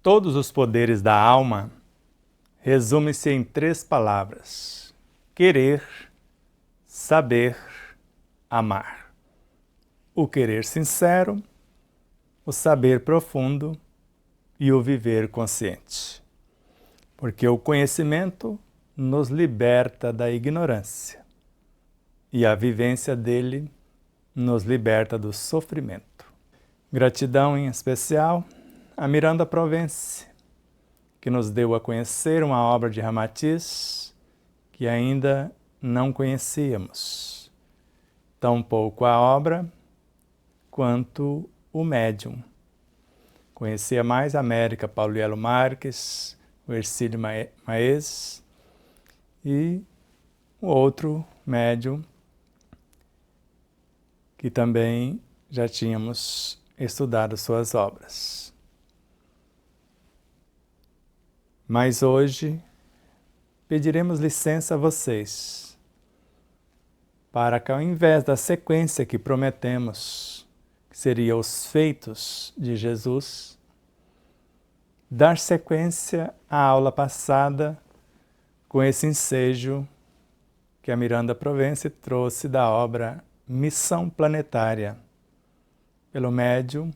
Todos os poderes da alma resumem-se em 3 palavras: querer, saber, amar. O querer sincero, o saber profundo e o viver consciente. Porque o conhecimento nos liberta da ignorância e a vivência dele nos liberta do sofrimento. Gratidão em especial a Miranda Provence, que nos deu a conhecer uma obra de Ramatiz que ainda não conhecíamos. Tão pouco a obra quanto o médium. Conhecia mais a América Paulielo Marques, o Ercílio Maes e o outro médium que também já tínhamos estudado suas obras. Mas hoje pediremos licença a vocês para que, ao invés da sequência que prometemos, que seria os feitos de Jesus, dar sequência à aula passada com esse ensejo que a Miranda Provence trouxe da obra Missão Planetária, pelo médium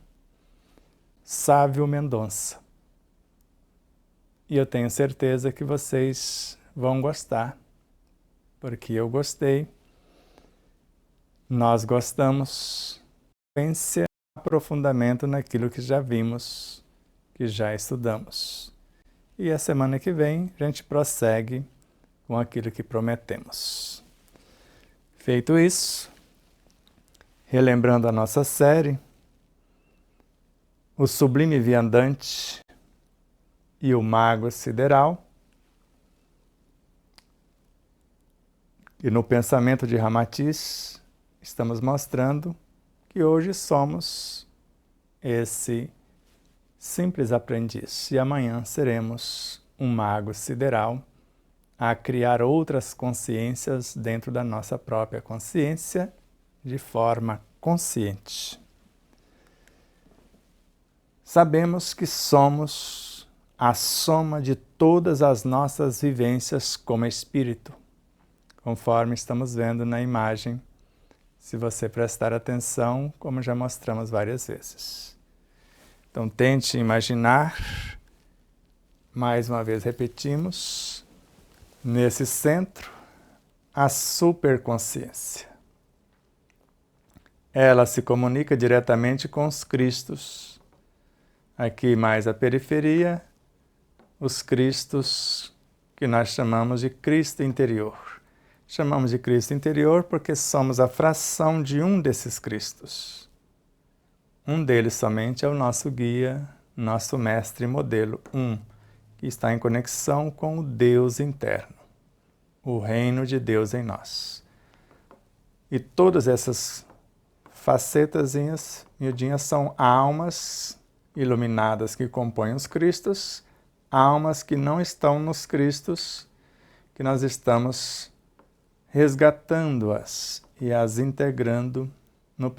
Sávio Mendonça. E eu tenho certeza que vocês vão gostar, porque eu gostei, nós gostamos, sequência, aprofundamento naquilo que já vimos, que já estudamos. E a semana que vem a gente prossegue com aquilo que prometemos. Feito isso, relembrando a nossa série, o Sublime Viandante e o Mago Sideral, e no pensamento de Ramatiz estamos mostrando que hoje somos esse simples aprendiz e amanhã seremos um mago sideral a criar outras consciências dentro da nossa própria consciência de forma consciente. Sabemos que somos a soma de todas as nossas vivências como espírito, conforme estamos vendo na imagem, se você prestar atenção, como já mostramos várias vezes. Então tente imaginar, mais uma vez repetimos, nesse centro, a superconsciência. Ela se comunica diretamente com os Cristos. Aqui mais a periferia, os Cristos que nós chamamos de Cristo interior. Chamamos de Cristo interior porque somos a fração de um desses Cristos. Um deles somente é o nosso guia, nosso mestre e modelo, que está em conexão com o Deus interno, o reino de Deus em nós. E todas essas facetazinhas miudinhas são almas iluminadas que compõem os Cristos, almas que não estão nos Cristos, que nós estamos resgatando-as e as integrando no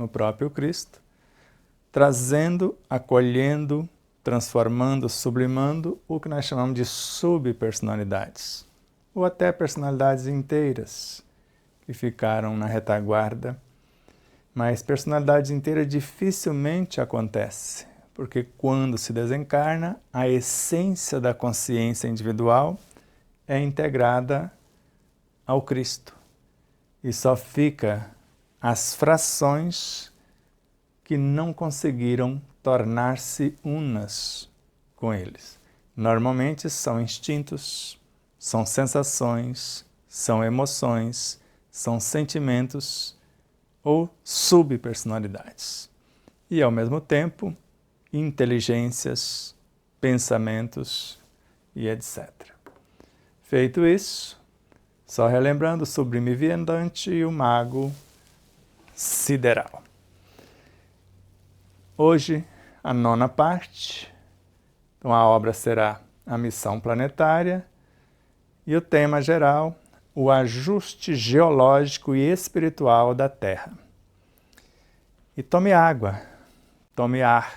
próprio Cristo, trazendo, acolhendo, transformando, sublimando o que nós chamamos de subpersonalidades, ou até personalidades inteiras que ficaram na retaguarda. Mas personalidade inteira dificilmente acontece, porque quando se desencarna, a essência da consciência individual é integrada ao Cristo. E só fica as frações que não conseguiram tornar-se unas com eles. Normalmente são instintos, são sensações, são emoções, são sentimentos ou subpersonalidades. E, ao mesmo tempo, inteligências, pensamentos e etc. Feito isso, só relembrando o Sublime Viandante e o Mago Sideral. Hoje, a 9ª parte. Então, a obra será a Missão Planetária e o tema geral, o ajuste geológico e espiritual da Terra. E tome água, tome ar,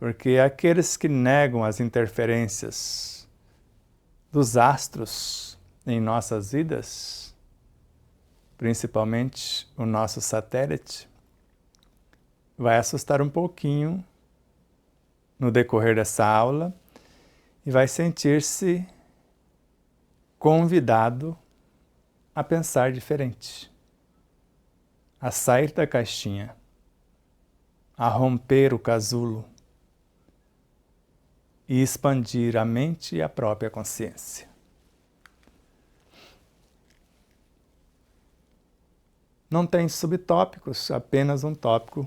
Porque aqueles que negam as interferências dos astros em nossas vidas, principalmente o nosso satélite, vai assustar um pouquinho no decorrer dessa aula e vai sentir-se convidado a pensar diferente, a sair da caixinha, a romper o casulo e expandir a mente e a própria consciência. Não tem subtópicos, apenas um tópico,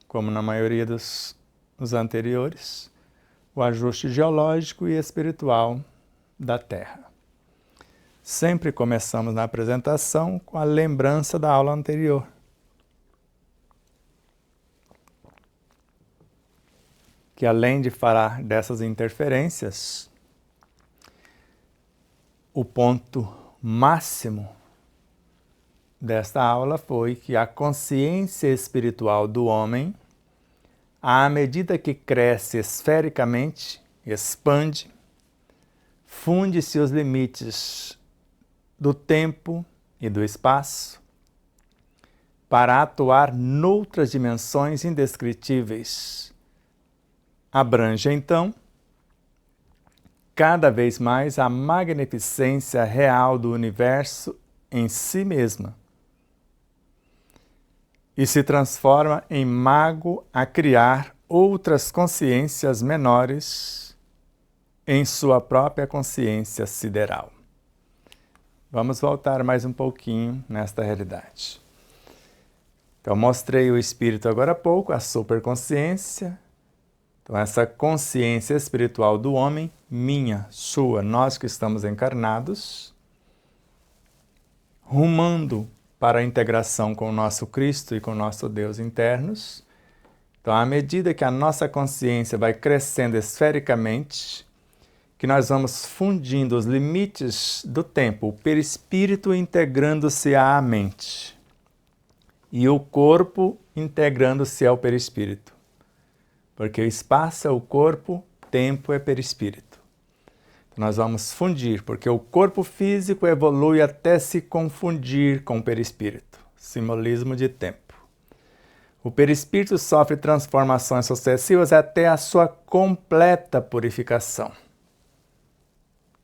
como na maioria dos anteriores, o ajuste geológico e espiritual da Terra. Sempre começamos na apresentação com a lembrança da aula anterior. Que além de falar dessas interferências, o ponto máximo desta aula foi que a consciência espiritual do homem, à medida que cresce esfericamente, expande, funde-se os limites do tempo e do espaço para atuar noutras dimensões indescritíveis. Abrange, então, cada vez mais a magnificência real do universo em si mesma e se transforma em mago a criar outras consciências menores em sua própria consciência sideral. Vamos voltar mais um pouquinho nesta realidade. Então, mostrei o espírito agora há pouco, a superconsciência. Então, essa consciência espiritual do homem, minha, sua, nós que estamos encarnados, rumando para a integração com o nosso Cristo e com o nosso Deus internos. Então, à medida que a nossa consciência vai crescendo esfericamente, que nós vamos fundindo os limites do tempo, o perispírito integrando-se à mente e o corpo integrando-se ao perispírito. Porque o espaço é o corpo, tempo é perispírito. Então, nós vamos fundir, porque o corpo físico evolui até se confundir com o perispírito, simbolismo de tempo. O perispírito sofre transformações sucessivas até a sua completa purificação,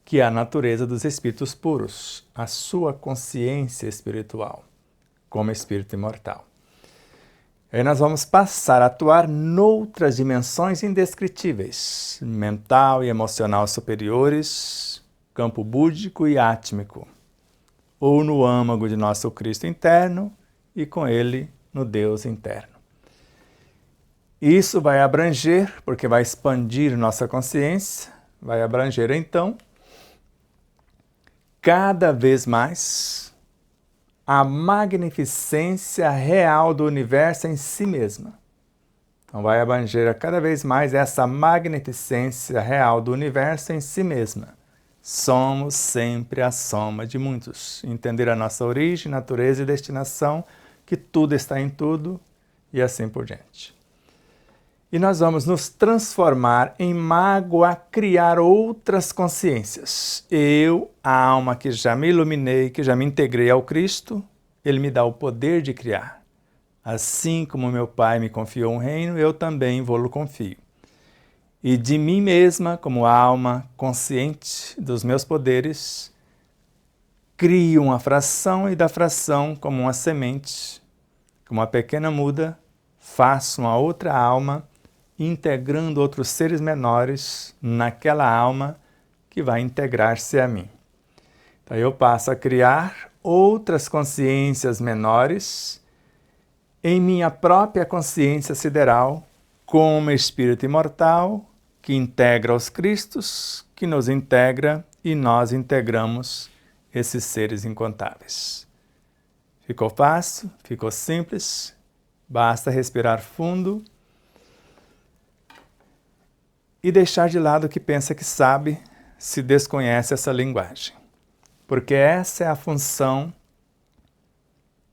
que é a natureza dos espíritos puros, a sua consciência espiritual, como espírito imortal. Aí nós vamos passar a atuar noutras dimensões indescritíveis, mental e emocional superiores, campo búdico e átmico, ou no âmago de nosso Cristo interno e com ele no Deus interno. Isso vai abranger, porque vai expandir nossa consciência, vai abranger então cada vez mais a magnificência real do universo em si mesma. Então vai abranger cada vez mais essa magnificência real do universo em si mesma. Somos sempre a soma de muitos. Entender a nossa origem, natureza e destinação, que tudo está em tudo e assim por diante. E nós vamos nos transformar em mago a criar outras consciências. Eu, a alma que já me iluminei, que já me integrei ao Cristo, Ele me dá o poder de criar. Assim como meu Pai me confiou um reino, eu também vou-lo confio. E de mim mesma, como alma consciente dos meus poderes, crio uma fração e da fração, como uma semente, como uma pequena muda, faço uma outra alma, integrando outros seres menores naquela alma que vai integrar-se a mim. Então eu passo a criar outras consciências menores em minha própria consciência sideral, como espírito imortal, que integra os Cristos, que nos integra e nós integramos esses seres incontáveis. Ficou fácil? Ficou simples? Basta respirar fundo e deixar de lado o que pensa que sabe, se desconhece essa linguagem. Porque essa é a função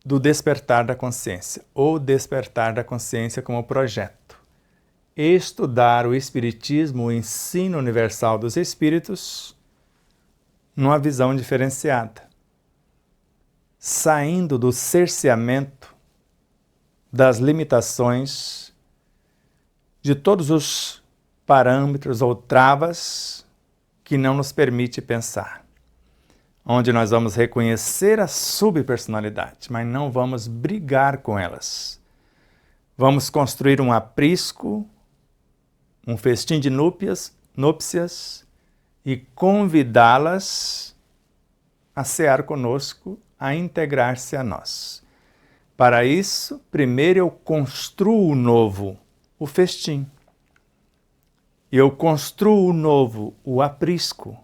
do despertar da consciência, ou despertar da consciência como projeto. estudar o Espiritismo, o ensino universal dos Espíritos, numa visão diferenciada, saindo do cerceamento das limitações de todos os parâmetros ou travas que não nos permite pensar, onde nós vamos reconhecer a subpersonalidade, mas não vamos brigar com elas. Vamos construir um aprisco, um festim de núpcias e convidá-las a cear conosco, a integrar-se a nós. Para isso, primeiro eu construo o novo, o festim. Eu construo o novo, o aprisco.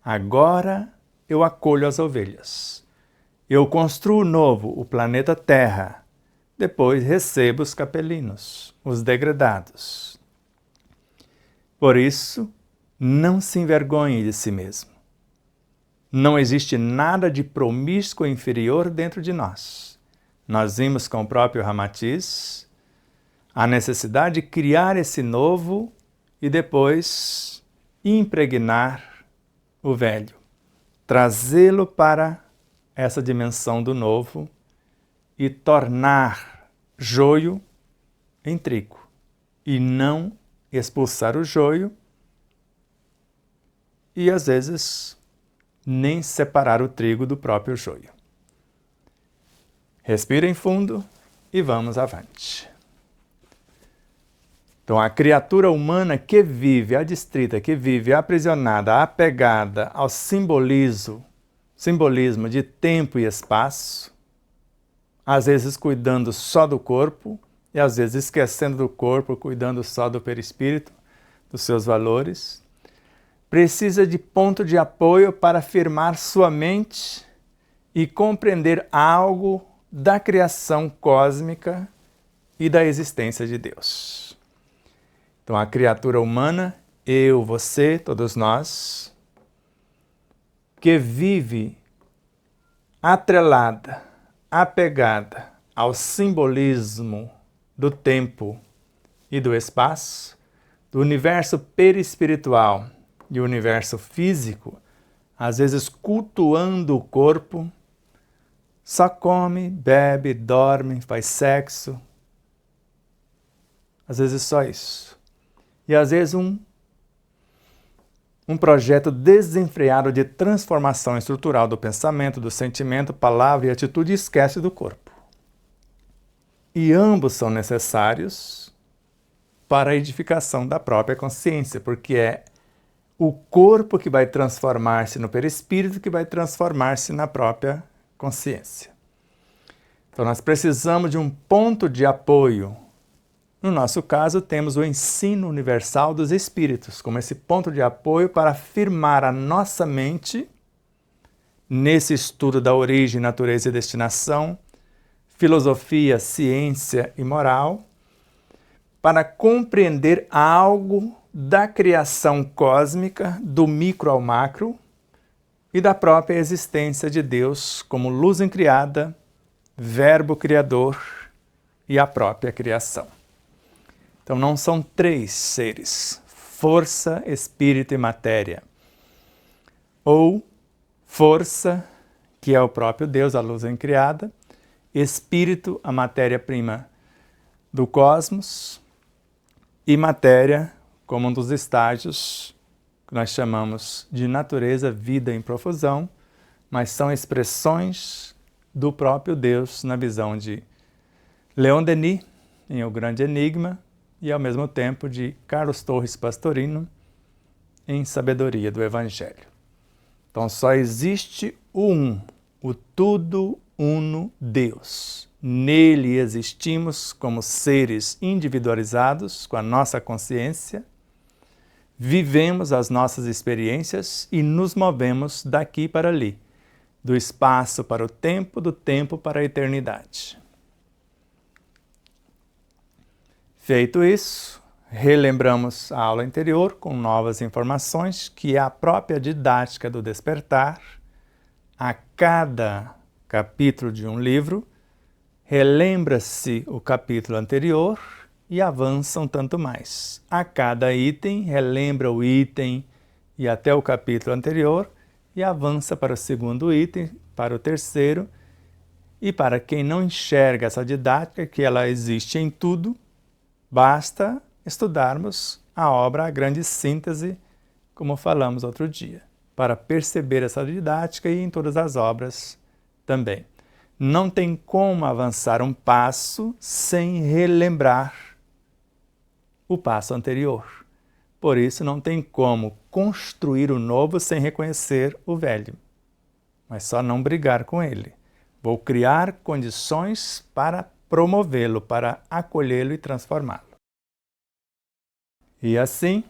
Agora eu acolho as ovelhas. Eu construo o novo, o planeta Terra. Depois recebo os capelinos, os degradados. Por isso, não se envergonhe de si mesmo. Não existe nada de promíscuo inferior dentro de nós. Nós vimos com o próprio Ramatiz a necessidade de criar esse novo e depois impregnar o velho, trazê-lo para essa dimensão do novo e tornar joio em trigo e não expulsar o joio e, às vezes, nem separar o trigo do próprio joio. Respirem fundo e vamos avante. Então, a criatura humana que vive adstrita, que vive aprisionada, apegada ao simbolismo de tempo e espaço, às vezes cuidando só do corpo e às vezes esquecendo do corpo, cuidando só do perispírito, dos seus valores, precisa de ponto de apoio para firmar sua mente e compreender algo da criação cósmica e da existência de Deus. Então, a criatura humana, eu, você, todos nós, que vive atrelada, apegada ao simbolismo do tempo e do espaço, do universo perispiritual e o universo físico, às vezes cultuando o corpo, só come, bebe, dorme, faz sexo, às vezes só isso. E às vezes um projeto desenfreado de transformação estrutural do pensamento, do sentimento, palavra e atitude esquece do corpo. E ambos são necessários para a edificação da própria consciência, porque é o corpo que vai transformar-se no perispírito, que vai transformar-se na própria consciência. Então nós precisamos de um ponto de apoio. No nosso caso, temos o ensino universal dos espíritos, como esse ponto de apoio para firmar a nossa mente nesse estudo da origem, natureza e destinação, filosofia, ciência e moral, para compreender algo da criação cósmica, do micro ao macro, e da própria existência de Deus como luz incriada, verbo criador e a própria criação. Então não são três seres, força, espírito e matéria. Ou força, que é o próprio Deus, a luz incriada, espírito, a matéria-prima do cosmos, e matéria como um dos estágios que nós chamamos de natureza, vida em profusão, mas são expressões do próprio Deus na visão de Leon Denis, em O Grande Enigma, e ao mesmo tempo de Carlos Torres Pastorino, em Sabedoria do Evangelho. Então só existe o tudo uno Deus. Nele existimos como seres individualizados com a nossa consciência, vivemos as nossas experiências e nos movemos daqui para ali, do espaço para o tempo, do tempo para a eternidade. Feito isso, relembramos a aula anterior com novas informações, que é a própria didática do despertar. A cada capítulo de um livro, relembra-se o capítulo anterior e avançam tanto mais. A cada item, relembra o item e até o capítulo anterior e avança para o segundo item, para o terceiro. E para quem não enxerga essa didática, que ela existe em tudo, basta estudarmos a obra A Grande Síntese, como falamos outro dia, para perceber essa didática e em todas as obras também. Não tem como avançar um passo sem relembrar o passo anterior. Por isso, não tem como construir o novo sem reconhecer o velho, mas só não brigar com ele. Vou criar condições para promovê-lo, para acolhê-lo e transformá-lo. E assim,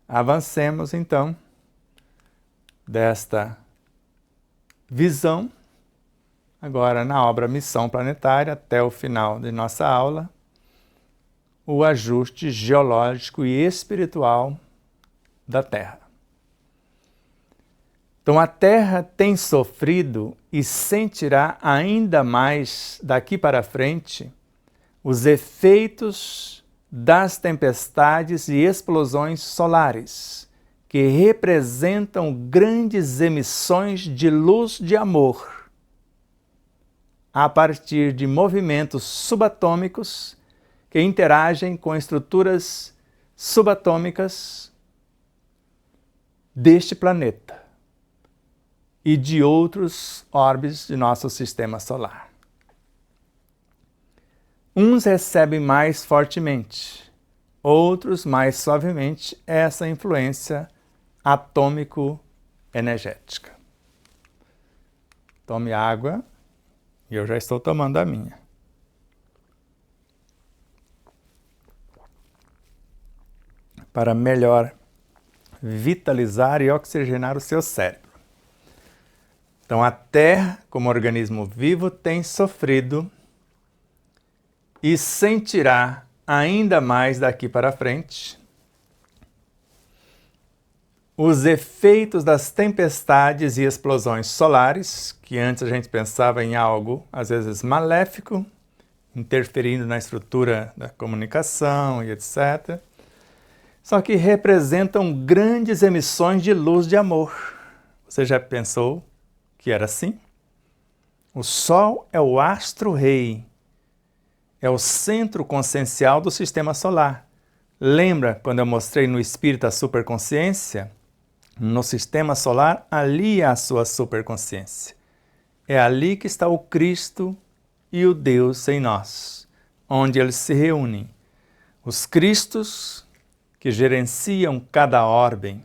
avancemos então desta visão, agora na obra Missão Planetária, até o final de nossa aula, o ajuste geológico e espiritual da Terra. Então a Terra tem sofrido e sentirá ainda mais daqui para frente os efeitos das tempestades e explosões solares, que representam grandes emissões de luz de amor, a partir de movimentos subatômicos que interagem com estruturas subatômicas deste planeta e de outros orbes de nosso sistema solar. Uns recebem mais fortemente, outros mais suavemente essa influência atômico-energética. Tome água, e eu já estou tomando a minha. Para melhor vitalizar e oxigenar o seu cérebro. Então, a Terra, como organismo vivo, tem sofrido e sentirá ainda mais daqui para frente os efeitos das tempestades e explosões solares, que antes a gente pensava em algo, às vezes, maléfico, interferindo na estrutura da comunicação e etc., só que representam grandes emissões de luz de amor. Você já pensou que era assim? O Sol é o astro-rei, é o centro consciencial do sistema solar. Lembra quando eu mostrei no Espírito a superconsciência? No sistema solar, ali é a sua superconsciência. É ali que está o Cristo e o Deus em nós, onde eles se reúnem. Os Cristos que gerenciam cada ordem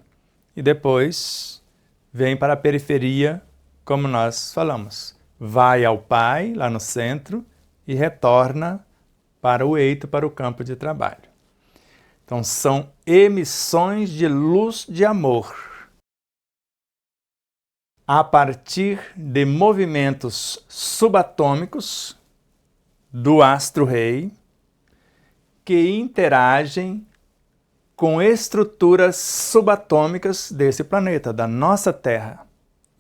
e depois vem para a periferia, como nós falamos. Vai ao Pai, lá no centro, e retorna para o eito, para o campo de trabalho. Então, são emissões de luz de amor a partir de movimentos subatômicos do astro-rei que interagem com estruturas subatômicas desse planeta, da nossa Terra.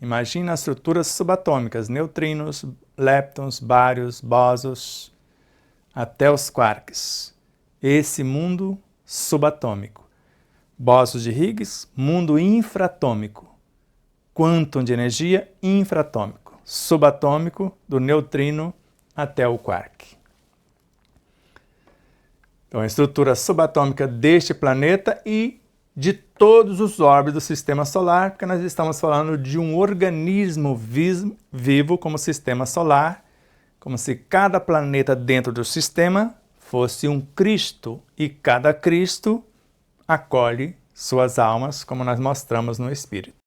Imagina as estruturas subatômicas, neutrinos, leptons, bários, bósons, até os quarks. Esse mundo subatômico. Bósons de Higgs, mundo infratômico. Quantum de energia infratômico. Subatômico, do neutrino até o quark. Então, a estrutura subatômica deste planeta e de todos os orbes do sistema solar, porque nós estamos falando de um organismo vivo como sistema solar, como se cada planeta dentro do sistema fosse um Cristo, e cada Cristo acolhe suas almas, como nós mostramos no Espírito.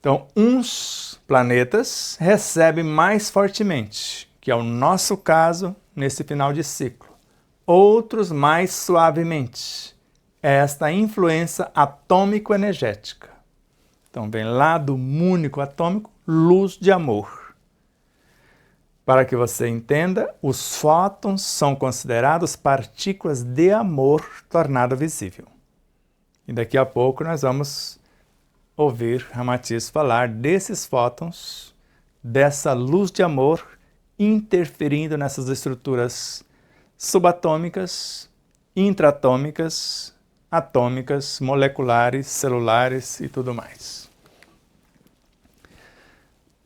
Então, uns planetas recebem mais fortemente, que é o nosso caso nesse final de ciclo. Outros mais suavemente. Esta influência atômico-energética. Então, vem lá do único atômico, luz de amor. Para que você entenda, os fótons são considerados partículas de amor tornado visível. E daqui a pouco nós vamos ouvir Ramatiz falar desses fótons dessa luz de amor interferindo nessas estruturas subatômicas, intratômicas, atômicas, moleculares, celulares e tudo mais.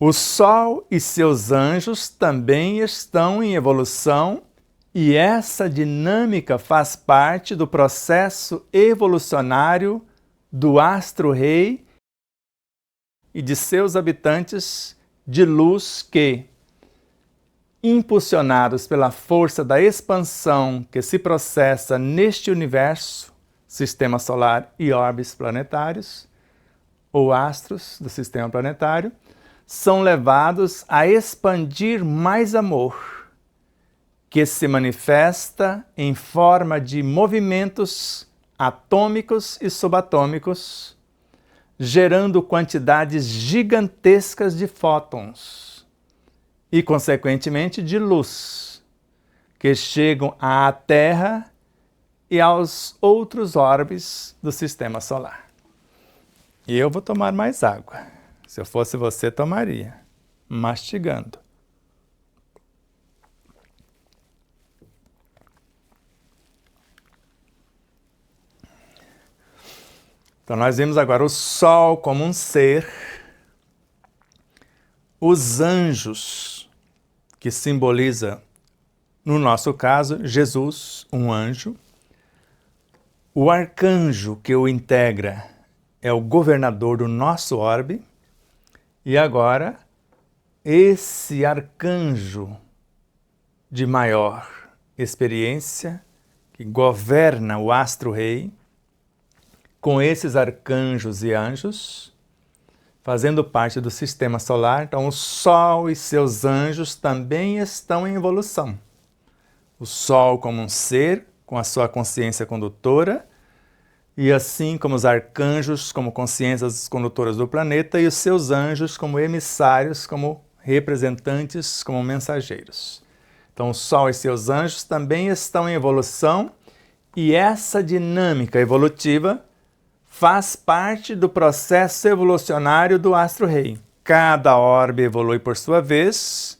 O Sol e seus anjos também estão em evolução e essa dinâmica faz parte do processo evolucionário do astro-rei e de seus habitantes de luz que, impulsionados pela força da expansão que se processa neste universo, sistema solar e órbes planetários, ou astros do sistema planetário, são levados a expandir mais amor, que se manifesta em forma de movimentos atômicos e subatômicos, gerando quantidades gigantescas de fótons e, consequentemente, de luz, que chegam à Terra e aos outros orbes do sistema solar. E eu vou tomar mais água. Se eu fosse você, tomaria, mastigando. Então, nós vimos agora o Sol como um ser, os anjos, que simboliza, no nosso caso, Jesus, um anjo, o arcanjo que o integra é o governador do nosso orbe, e agora, esse arcanjo de maior experiência, que governa o astro-rei, com esses arcanjos e anjos, fazendo parte do sistema solar. Então, o Sol e seus anjos também estão em evolução. O Sol como um ser, com a sua consciência condutora, e assim como os arcanjos como consciências condutoras do planeta, e os seus anjos como emissários, como representantes, como mensageiros. Então, o Sol e seus anjos também estão em evolução, e essa dinâmica evolutiva faz parte do processo evolucionário do astro-rei. Cada orbe evolui por sua vez,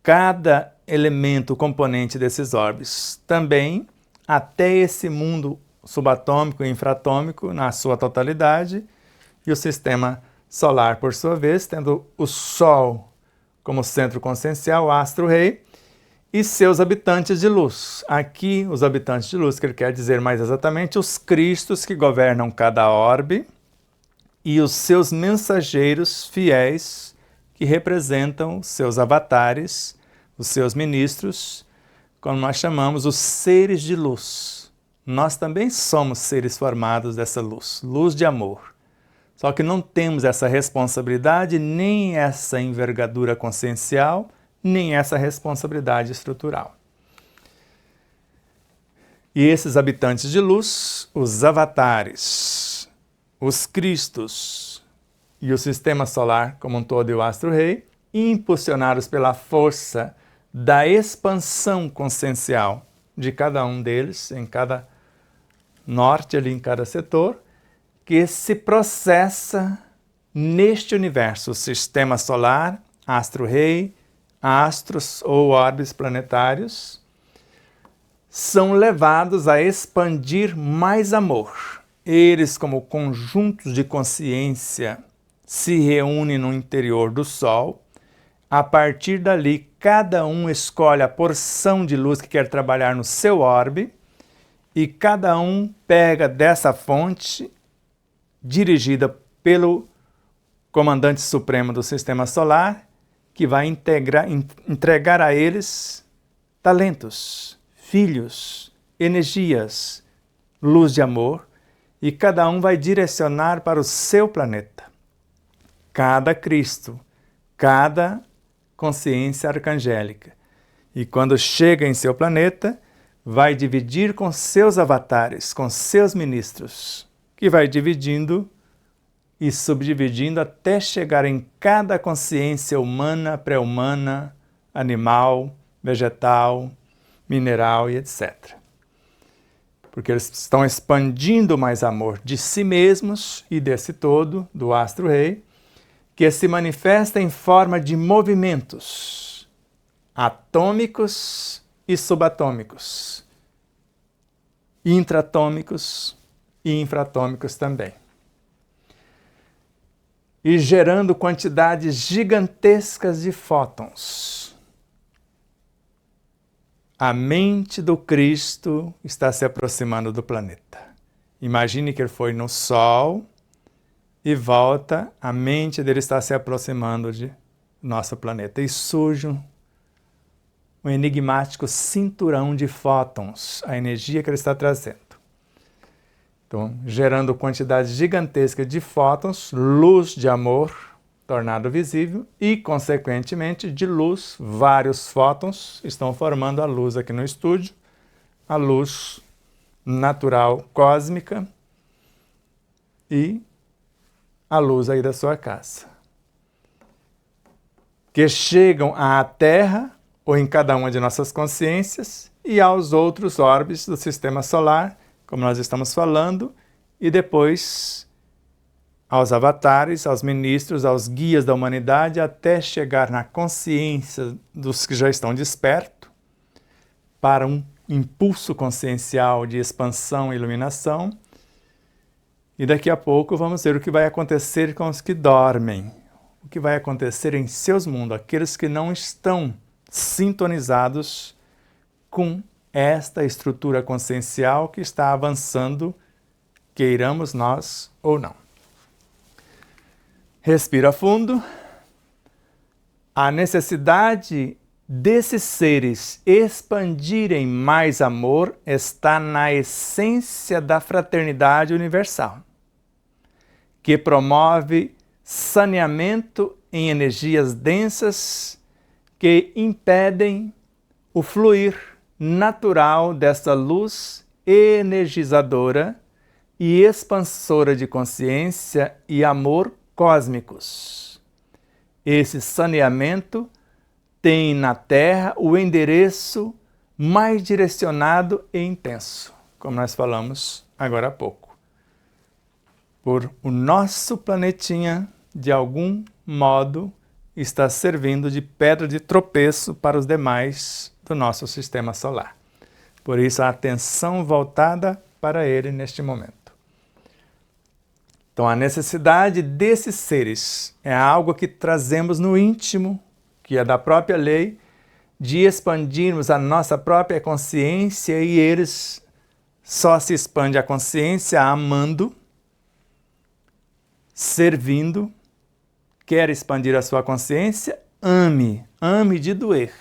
cada elemento componente desses orbes também, até esse mundo subatômico e infratômico na sua totalidade, e o sistema solar, por sua vez, tendo o Sol como centro consciencial, o astro-rei, e seus habitantes de luz. Aqui, os habitantes de luz, que ele quer dizer mais exatamente, os cristos que governam cada orbe e os seus mensageiros fiéis que representam seus avatares, os seus ministros, como nós chamamos os seres de luz. Nós também somos seres formados dessa luz, luz de amor. Só que não temos essa responsabilidade, nem essa envergadura consciencial, nem essa responsabilidade estrutural. E esses habitantes de luz, os avatares, os cristos e o sistema solar como um todo e o astro-rei, impulsionados pela força da expansão consciencial de cada um deles, em cada norte ali, em cada setor, que se processa neste universo, o sistema solar, astro-rei, astros ou orbes planetários, são levados a expandir mais amor. Eles, como conjuntos de consciência, se reúnem no interior do Sol. A partir dali, cada um escolhe a porção de luz que quer trabalhar no seu orbe e cada um pega dessa fonte, dirigida pelo comandante supremo do Sistema Solar, que vai entregar a eles talentos, filhos, energias, luz de amor, e cada um vai direcionar para o seu planeta. Cada Cristo, cada consciência arcangélica. E quando chega em seu planeta, vai dividir com seus avatares, com seus ministros, que vai dividindo e subdividindo até chegar em cada consciência humana, pré-humana, animal, vegetal, mineral e etc. Porque eles estão expandindo mais amor de si mesmos e desse todo, do astro-rei, que se manifesta em forma de movimentos atômicos e subatômicos, intratômicos e infratômicos também, e gerando quantidades gigantescas de fótons. A mente do Cristo está se aproximando do planeta. Imagine que ele foi no Sol e volta, a mente dele está se aproximando de nosso planeta. E surge um enigmático cinturão de fótons, a energia que ele está trazendo. Então, gerando quantidades gigantescas de fótons, luz de amor, tornado visível, e, consequentemente, de luz, vários fótons estão formando a luz aqui no estúdio, a luz natural cósmica e a luz aí da sua casa, que chegam à Terra, ou em cada uma de nossas consciências, e aos outros orbes do Sistema Solar, como nós estamos falando, e depois aos avatares, aos ministros, aos guias da humanidade, até chegar na consciência dos que já estão despertos, para um impulso consciencial de expansão e iluminação. E daqui a pouco vamos ver o que vai acontecer com os que dormem, o que vai acontecer em seus mundos, aqueles que não estão sintonizados com esta estrutura consciencial que está avançando, queiramos nós ou não. Respira fundo. A necessidade desses seres expandirem mais amor está na essência da fraternidade universal, que promove saneamento em energias densas que impedem o fluir natural dessa luz energizadora e expansora de consciência e amor cósmicos. Esse saneamento tem na Terra o endereço mais direcionado e intenso, como nós falamos agora há pouco. Por o nosso planetinha, de algum modo, está servindo de pedra de tropeço para os demais do nosso sistema solar. Por isso, a atenção voltada para ele neste momento. Então, a necessidade desses seres é algo que trazemos no íntimo, que é da própria lei, de expandirmos a nossa própria consciência, e eles só se expande a consciência amando, servindo. Quer expandir a sua consciência? Ame, ame de doer.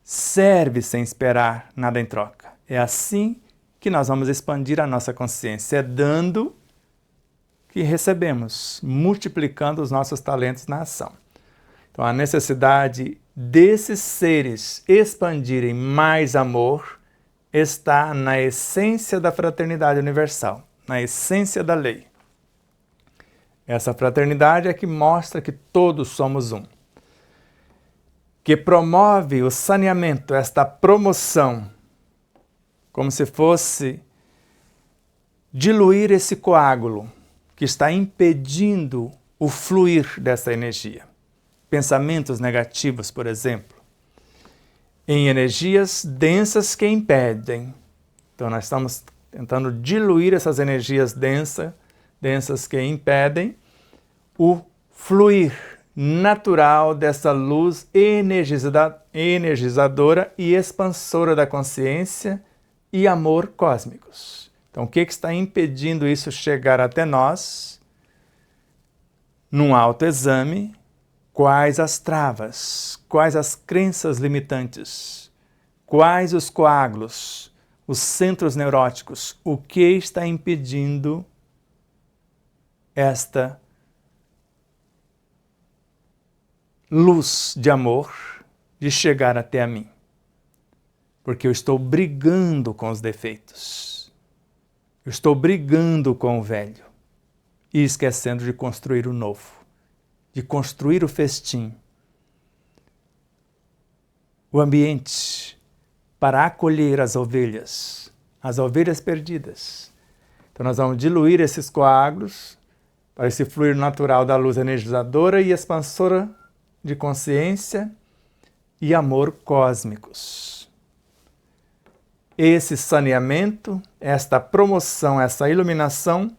Serve sem esperar nada em troca. É assim que nós vamos expandir a nossa consciência, é dando que recebemos, multiplicando os nossos talentos na ação. Então, a necessidade desses seres expandirem mais amor está na essência da fraternidade universal, na essência da lei. Essa fraternidade é que mostra que todos somos um, que promove o saneamento, esta promoção, como se fosse diluir esse coágulo que está impedindo o fluir dessa energia. Pensamentos negativos, por exemplo, em energias densas que impedem. Então, nós estamos tentando diluir essas energias densas que impedem o fluir natural dessa luz energizadora e expansora da consciência e amor cósmicos. Então, o que está impedindo isso chegar até nós? Num autoexame, quais as travas, quais as crenças limitantes, quais os coágulos, os centros neuróticos, o que está impedindo esta luz de amor de chegar até a mim? Porque eu estou brigando com os defeitos. Eu estou brigando com o velho e esquecendo de construir o novo, de construir o festim, o ambiente para acolher as ovelhas perdidas. Então nós vamos diluir esses coágulos para esse fluir natural da luz energizadora e expansora de consciência e amor cósmicos. Esse saneamento, esta promoção, essa iluminação,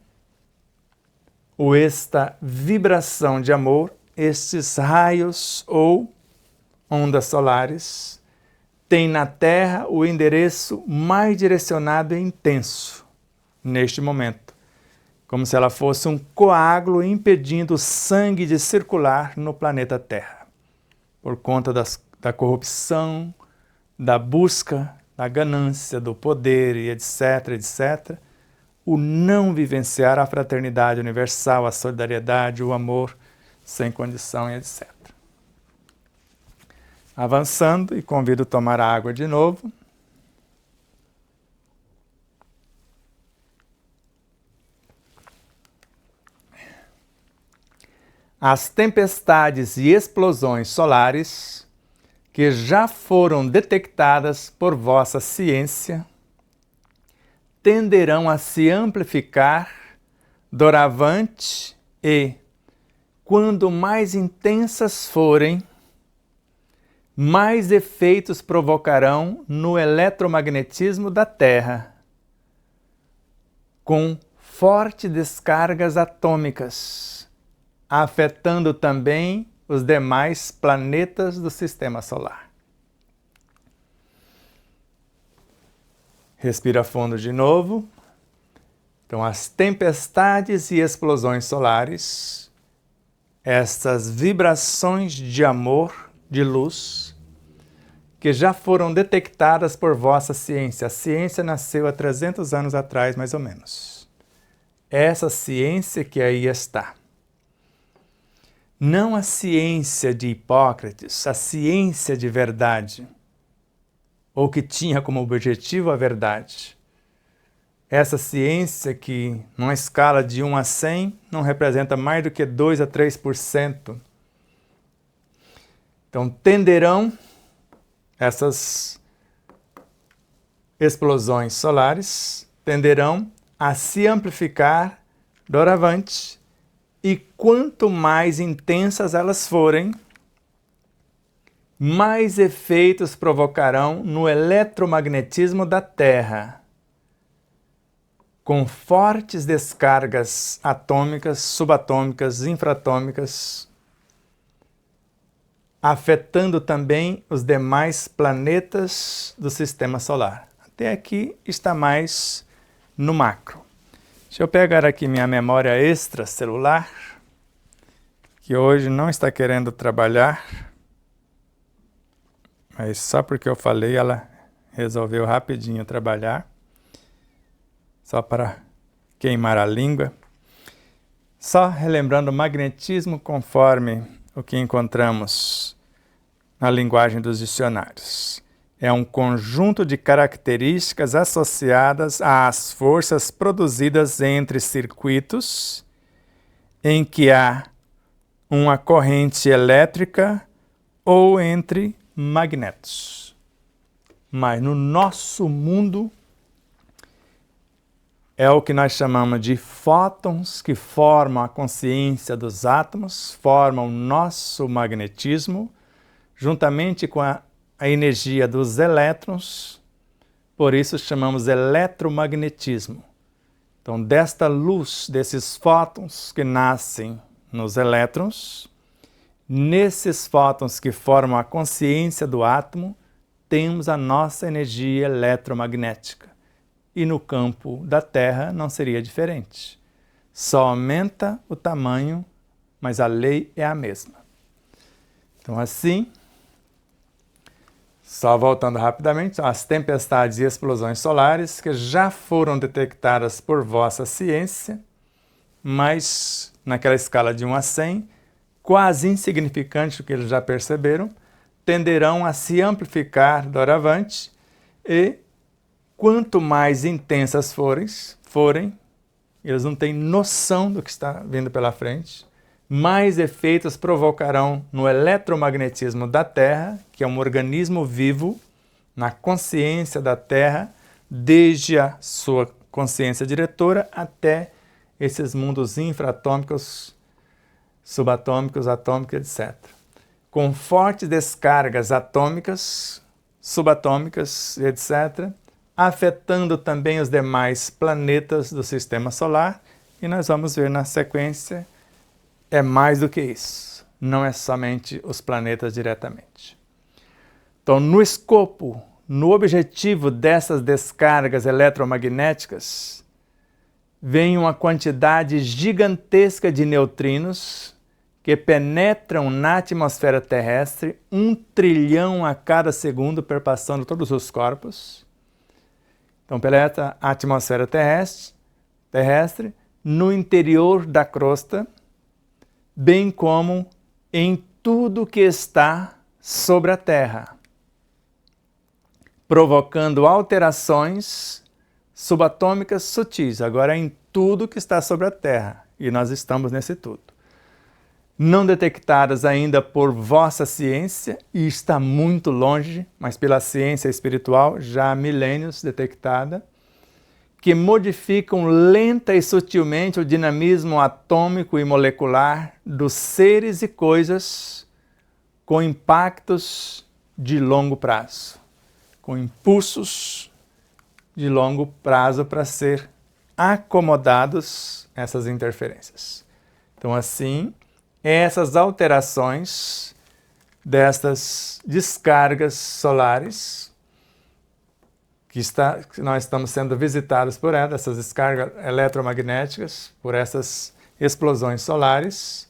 ou esta vibração de amor, estes raios ou ondas solares, tem na Terra o endereço mais direcionado e intenso neste momento, como se ela fosse um coágulo impedindo o sangue de circular no planeta Terra, por conta da corrupção, da busca, da ganância, do poder e etc, etc, o não vivenciar a fraternidade universal, a solidariedade, o amor sem condição e etc. Avançando, e convido a tomar água de novo. As tempestades e explosões solares que já foram detectadas por vossa ciência tenderão a se amplificar doravante e, quando mais intensas forem, mais efeitos provocarão no eletromagnetismo da Terra, com fortes descargas atômicas, afetando também os demais planetas do Sistema Solar. Respira fundo de novo. Então, as tempestades e explosões solares, estas vibrações de amor, de luz, que já foram detectadas por vossa ciência. A ciência nasceu há 300 anos atrás, mais ou menos. Essa ciência que aí está. Não a ciência de Hipócrates, a ciência de verdade, ou que tinha como objetivo a verdade. Essa ciência que, numa escala de 1 a 100, não representa mais do que 2 a 3%. Então, tenderão essas explosões solares, tenderão a se amplificar doravante, e quanto mais intensas elas forem, mais efeitos provocarão no eletromagnetismo da Terra, com fortes descargas atômicas, subatômicas, infratômicas, afetando também os demais planetas do Sistema Solar. Até aqui está mais no macro. Deixa eu pegar aqui minha memória extracelular, que hoje não está querendo trabalhar, mas só porque eu falei ela resolveu rapidinho trabalhar, só para queimar a língua. Só relembrando o magnetismo conforme o que encontramos na linguagem dos dicionários. É um conjunto de características associadas às forças produzidas entre circuitos em que há uma corrente elétrica ou entre magnetos. Mas no nosso mundo é o que nós chamamos de fótons, que formam a consciência dos átomos, formam o nosso magnetismo, juntamente com a energia dos elétrons, por isso chamamos eletromagnetismo. Então, desta luz, desses fótons que nascem nos elétrons, nesses fótons que formam a consciência do átomo, temos a nossa energia eletromagnética. E no campo da Terra não seria diferente. Só aumenta o tamanho, mas a lei é a mesma. Então, assim, só voltando rapidamente, as tempestades e explosões solares que já foram detectadas por vossa ciência, mas naquela escala de 1 a 100, quase insignificante o que eles já perceberam, tenderão a se amplificar doravante e quanto mais intensas forem, eles não têm noção do que está vindo pela frente, mais efeitos provocarão no eletromagnetismo da Terra, que é um organismo vivo, na consciência da Terra, desde a sua consciência diretora até esses mundos infraatômicos, subatômicos, atômicos, etc. Com fortes descargas atômicas, subatômicas, etc., afetando também os demais planetas do Sistema Solar, e nós vamos ver na sequência, é mais do que isso, não é somente os planetas diretamente. Então, no escopo, no objetivo dessas descargas eletromagnéticas, vem uma quantidade gigantesca de neutrinos que penetram na atmosfera terrestre, 1 trilhão a cada segundo, perpassando todos os corpos. Então, penetra a atmosfera terrestre, no interior da crosta, bem como em tudo que está sobre a Terra, provocando alterações subatômicas sutis, agora em tudo que está sobre a Terra, e nós estamos nesse tudo. Não detectadas ainda por vossa ciência, e está muito longe, mas pela ciência espiritual já há milênios detectada, que modificam lenta e sutilmente o dinamismo atômico e molecular dos seres e coisas com impactos de longo prazo, com impulsos de longo prazo para ser acomodados essas interferências. Então, assim, essas alterações destas descargas solares que nós estamos sendo visitados por elas, essas descargas eletromagnéticas, por essas explosões solares,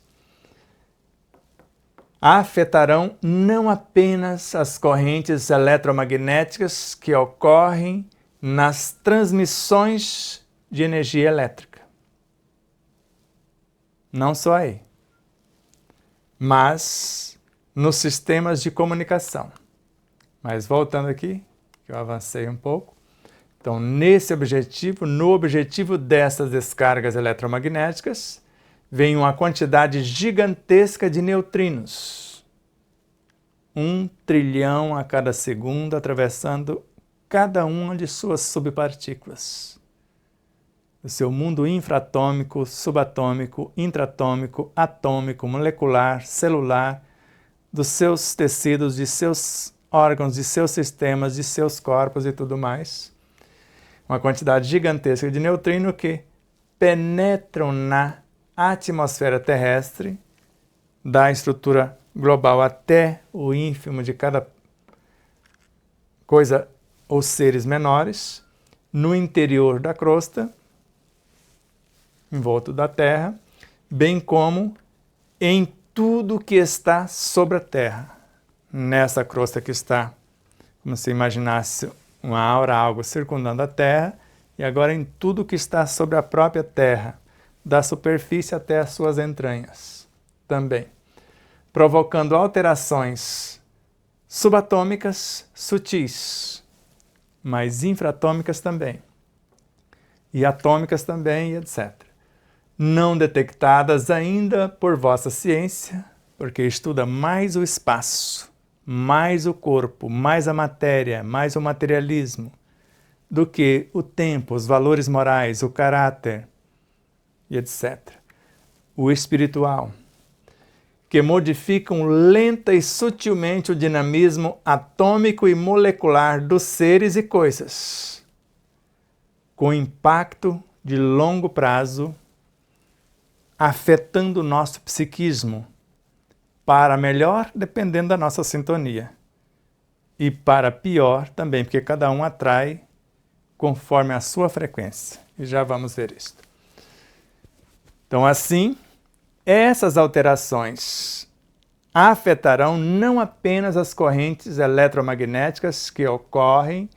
afetarão não apenas as correntes eletromagnéticas que ocorrem nas transmissões de energia elétrica. Não só aí, mas nos sistemas de comunicação. Mas voltando aqui, que eu avancei um pouco. Então, nesse objetivo, no objetivo dessas descargas eletromagnéticas, vem uma quantidade gigantesca de neutrinos. 1 trilhão a cada segundo, atravessando cada uma de suas subpartículas. O seu mundo infraatômico, subatômico, intratômico, atômico, molecular, celular, dos seus tecidos, de seus órgãos, de seus sistemas, de seus corpos e tudo mais. Uma quantidade gigantesca de neutrinos que penetram na atmosfera terrestre, da estrutura global até o ínfimo de cada coisa ou seres menores, no interior da crosta, envolto da Terra, bem como em tudo que está sobre a Terra. Nessa crosta que está, como se imaginasse uma aura, algo circundando a Terra, e agora em tudo que está sobre a própria Terra, da superfície até as suas entranhas, também, provocando alterações subatômicas sutis, mas infraatômicas também, e atômicas também, etc. Não detectadas ainda por vossa ciência, porque estuda mais o espaço, mais o corpo, mais a matéria, mais o materialismo, do que o tempo, os valores morais, o caráter, e etc. O espiritual, que modificam lenta e sutilmente o dinamismo atômico e molecular dos seres e coisas, com impacto de longo prazo, afetando o nosso psiquismo, para melhor, dependendo da nossa sintonia, e para pior também, porque cada um atrai conforme a sua frequência. E já vamos ver isso. Então, assim, essas alterações afetarão não apenas as correntes eletromagnéticas que ocorrem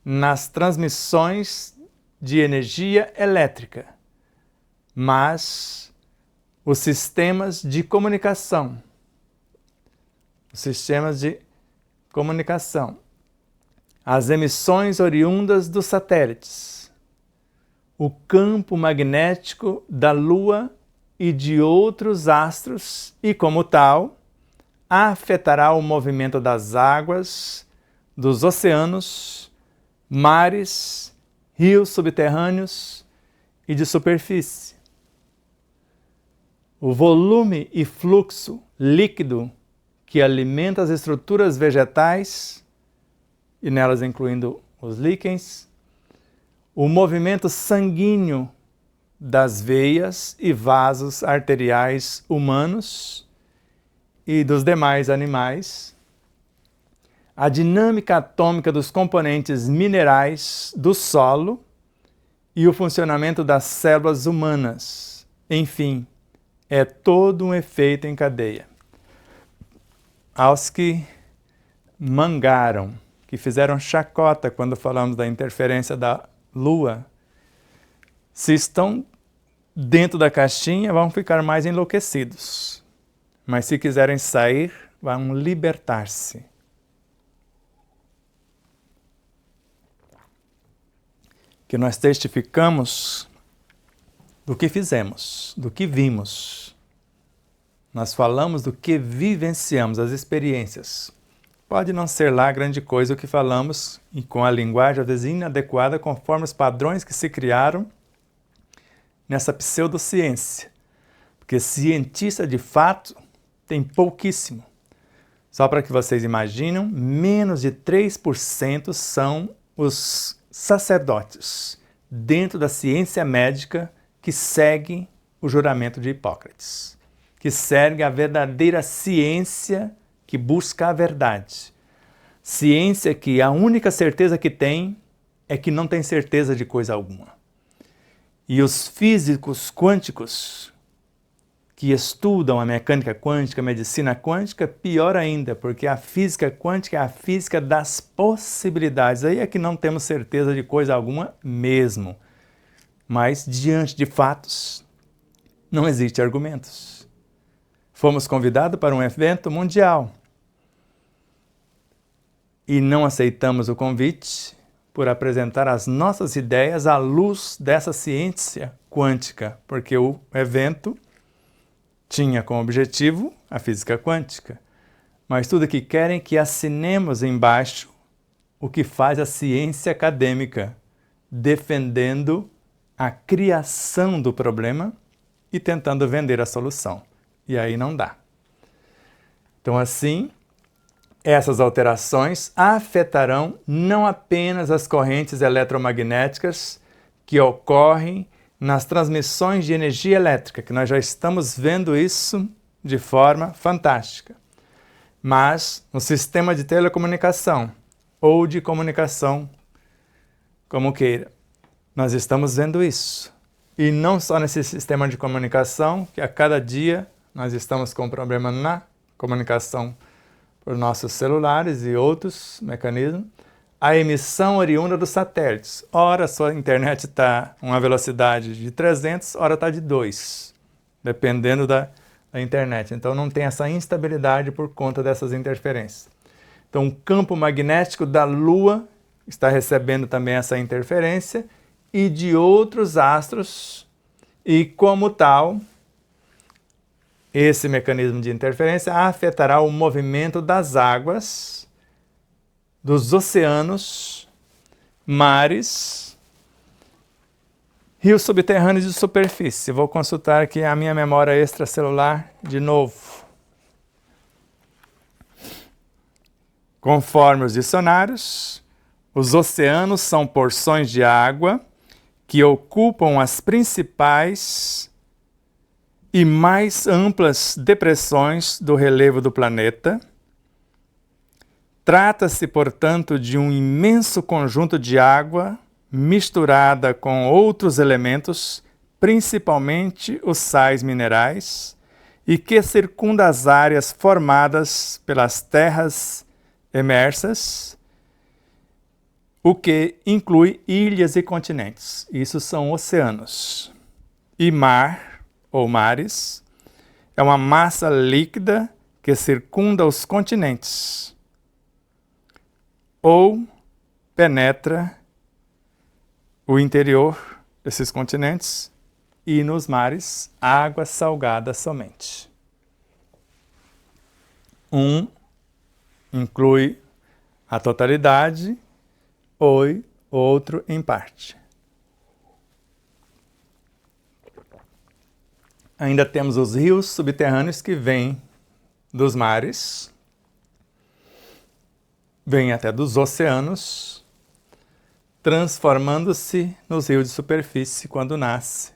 nas transmissões de energia elétrica, mas os sistemas de comunicação. Os sistemas de comunicação. As emissões oriundas dos satélites. O campo magnético da Lua e de outros astros e, como tal, afetará o movimento das águas, dos oceanos, mares, rios subterrâneos e de superfície. o volume e fluxo líquido que alimenta as estruturas vegetais, e nelas incluindo os líquens, o movimento sanguíneo das veias e vasos arteriais humanos e dos demais animais, a dinâmica atômica dos componentes minerais do solo e o funcionamento das células humanas. Enfim, é todo um efeito em cadeia. Aos que mangaram, que fizeram chacota quando falamos da interferência da Lua, se estão dentro da caixinha, vão ficar mais enlouquecidos. Mas se quiserem sair, vão libertar-se. Que nós testificamos do que fizemos, do que vimos. Nós falamos do que vivenciamos, as experiências. Pode não ser lá grande coisa o que falamos, e com a linguagem às vezes inadequada, conforme os padrões que se criaram nessa pseudociência. Porque cientista de fato tem pouquíssimo. Só para que vocês imaginem, menos de 3% são os sacerdotes dentro da ciência médica que seguem o juramento de Hipócrates, que seguem a verdadeira ciência que busca a verdade. Ciência que a única certeza que tem é que não tem certeza de coisa alguma. E os físicos quânticos que estudam a mecânica quântica, a medicina quântica, pior ainda, porque a física quântica é a física das possibilidades. Aí é que não temos certeza de coisa alguma mesmo. Mas, diante de fatos, não existem argumentos. Fomos convidados para um evento mundial e não aceitamos o convite por apresentar as nossas ideias à luz dessa ciência quântica, porque o evento tinha como objetivo a física quântica, mas tudo que querem é que assinemos embaixo o que faz a ciência acadêmica, defendendo a criação do problema e tentando vender a solução. E aí não dá. Então, assim, essas alterações afetarão não apenas as correntes eletromagnéticas que ocorrem nas transmissões de energia elétrica, que nós já estamos vendo isso de forma fantástica, mas no sistema de telecomunicação ou de comunicação, como queira, nós estamos vendo isso. E não só nesse sistema de comunicação, que a cada dia nós estamos com problema na comunicação por nossos celulares e outros mecanismos, a emissão oriunda dos satélites. Ora, a sua internet está uma velocidade de 300, ora está de 2, dependendo da internet. Então não tem essa instabilidade por conta dessas interferências. Então o campo magnético da Lua está recebendo também essa interferência e de outros astros, e como tal, esse mecanismo de interferência afetará o movimento das águas, dos oceanos, mares, rios subterrâneos de superfície. Vou consultar aqui a minha memória extracelular de novo. Conforme os dicionários, os oceanos são porções de água que ocupam as principais e mais amplas depressões do relevo do planeta. Trata-se, portanto, de um imenso conjunto de água misturada com outros elementos, principalmente os sais minerais, e que circunda as áreas formadas pelas terras emersas, o que inclui ilhas e continentes. Isso são oceanos. E mar, ou mares, é uma massa líquida que circunda os continentes, ou penetra o interior desses continentes, e nos mares, água salgada somente. Um inclui a totalidade, outro em parte. Ainda temos os rios subterrâneos que vêm dos mares, vêm até dos oceanos, transformando-se nos rios de superfície quando nasce.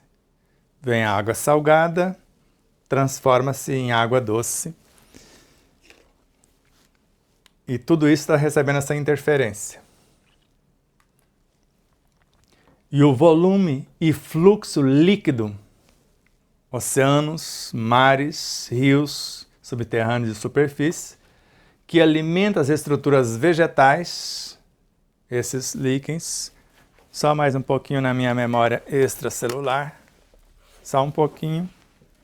Vem a água salgada, transforma-se em água doce. E tudo isso está recebendo essa interferência. E o volume e fluxo líquido, oceanos, mares, rios, subterrâneos e superfície, que alimenta as estruturas vegetais, esses líquens. Só mais um pouquinho na minha memória extracelular. Só um pouquinho,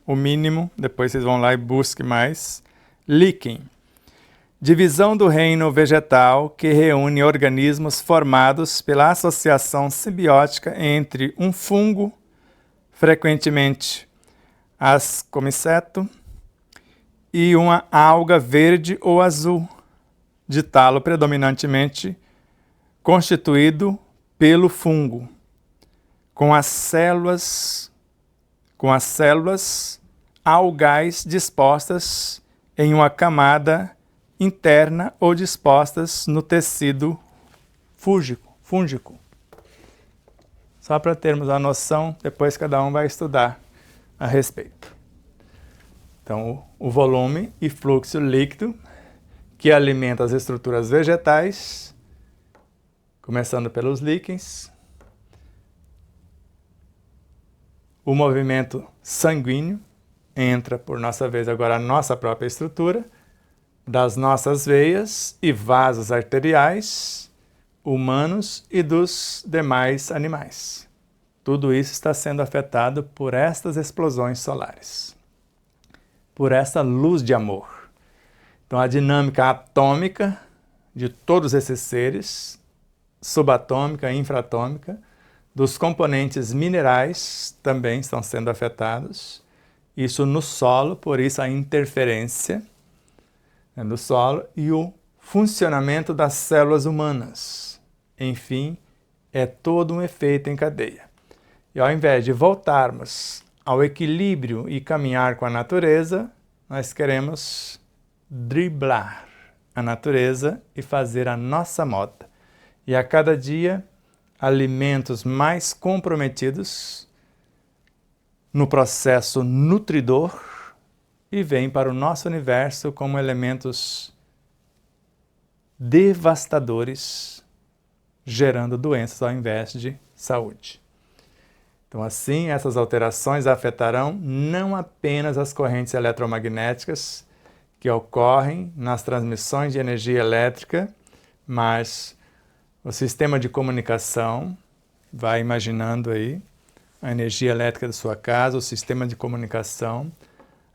o mínimo, depois vocês vão lá e busquem mais. Líquen. Divisão do reino vegetal que reúne organismos formados pela associação simbiótica entre um fungo, frequentemente Ascomiceto, e uma alga verde ou azul, de talo predominantemente constituído pelo fungo, com as células algais dispostas em uma camada interna ou dispostas no tecido fúngico. Só para termos a noção, depois cada um vai estudar a respeito. Então, o volume e fluxo líquido que alimenta as estruturas vegetais, começando pelos líquens, o movimento sanguíneo entra, por nossa vez, agora a nossa própria estrutura, das nossas veias e vasos arteriais, humanos e dos demais animais. Tudo isso está sendo afetado por estas explosões solares, por essa luz de amor. Então, a dinâmica atômica de todos esses seres, subatômica e infratômica, dos componentes minerais também estão sendo afetados. Isso no solo, por isso a interferência do solo e o funcionamento das células humanas. Enfim, é todo um efeito em cadeia. E ao invés de voltarmos ao equilíbrio e caminhar com a natureza, nós queremos driblar a natureza e fazer a nossa moda. E a cada dia, alimentos mais comprometidos no processo nutridor e vêm para o nosso universo como elementos devastadores, gerando doenças ao invés de saúde. Então, assim, essas alterações afetarão não apenas as correntes eletromagnéticas que ocorrem nas transmissões de energia elétrica, mas o sistema de comunicação, vai imaginando aí a energia elétrica da sua casa, o sistema de comunicação,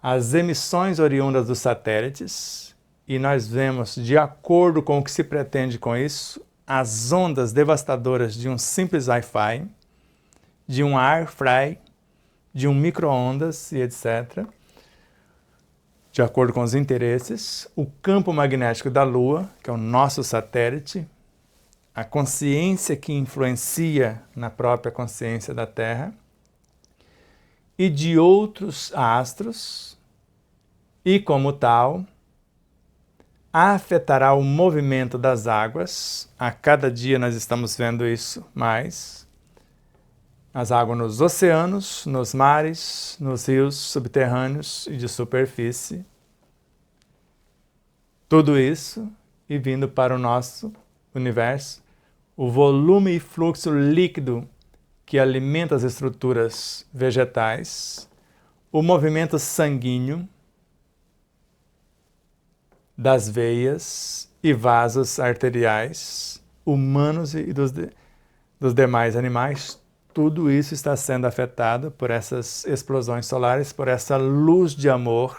as emissões oriundas dos satélites, e nós vemos, de acordo com o que se pretende com isso, as ondas devastadoras de um simples Wi-Fi, de um air fry, de um micro-ondas e etc., de acordo com os interesses, o campo magnético da Lua, que é o nosso satélite, a consciência que influencia na própria consciência da Terra, e de outros astros, e como tal, afetará o movimento das águas. A cada dia nós estamos vendo isso mais. As águas nos oceanos, nos mares, nos rios subterrâneos e de superfície. Tudo isso e vindo para o nosso universo, o volume e fluxo líquido que alimenta as estruturas vegetais, o movimento sanguíneo das veias e vasos arteriais, humanos e dos demais animais, tudo isso está sendo afetado por essas explosões solares, por essa luz de amor.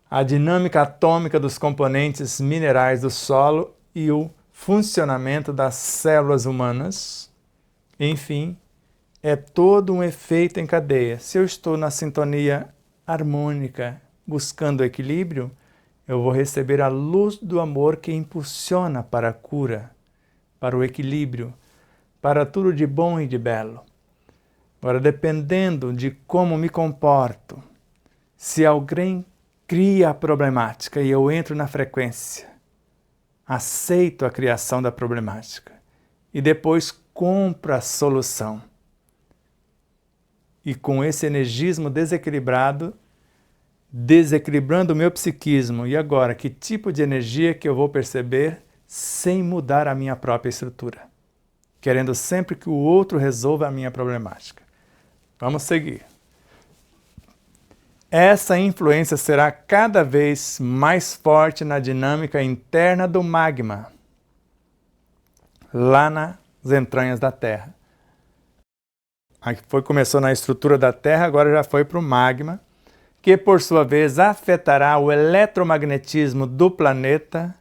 A dinâmica atômica dos componentes minerais do solo e o funcionamento das células humanas. Enfim, é todo um efeito em cadeia. Se eu estou na sintonia harmônica, buscando o equilíbrio, eu vou receber a luz do amor que impulsiona para a cura, para o equilíbrio, para tudo de bom e de belo. Agora, dependendo de como me comporto, se alguém cria a problemática e eu entro na frequência, aceito a criação da problemática e depois compro a solução. E com esse energismo desequilibrado, desequilibrando o meu psiquismo, e agora, que tipo de energia que eu vou perceber sem mudar a minha própria estrutura? Querendo sempre que o outro resolva a minha problemática. Vamos seguir. Essa influência será cada vez mais forte na dinâmica interna do magma, lá nas entranhas da Terra. Aí começou na estrutura da Terra, agora já foi para o magma, que por sua vez afetará o eletromagnetismo do planeta,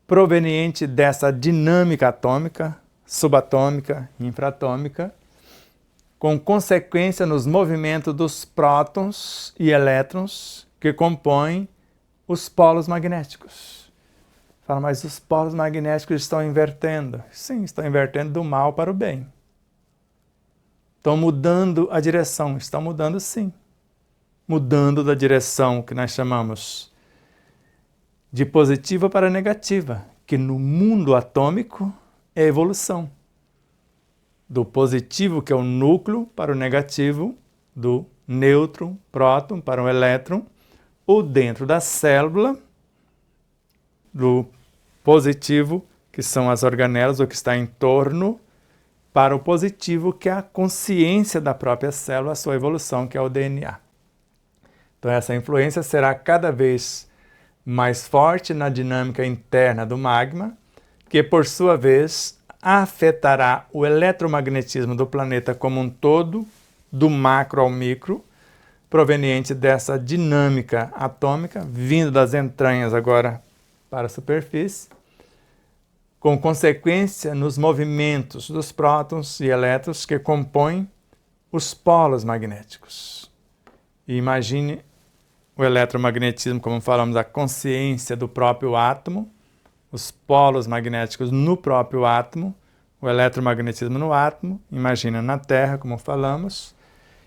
proveniente dessa dinâmica atômica, subatômica, infratômica, com consequência nos movimentos dos prótons e elétrons que compõem os polos magnéticos. Fala, mas os polos magnéticos estão invertendo. Sim, estão invertendo do mal para o bem. Estão mudando a direção. Estão mudando, sim. Mudando da direção que nós chamamos de positiva para negativa, que no mundo atômico é evolução. Do positivo, que é o núcleo, para o negativo, do nêutron, próton, para o elétron, ou dentro da célula, do positivo, que são as organelas, o que está em torno, para o positivo, que é a consciência da própria célula, a sua evolução, que é o DNA. Então essa influência será cada vez mais forte na dinâmica interna do magma, que por sua vez afetará o eletromagnetismo do planeta como um todo, do macro ao micro, proveniente dessa dinâmica atômica, vindo das entranhas agora para a superfície, com consequência nos movimentos dos prótons e elétrons que compõem os polos magnéticos. E imagine o eletromagnetismo, como falamos, a consciência do próprio átomo, os polos magnéticos no próprio átomo, o eletromagnetismo no átomo, imagina na Terra, como falamos,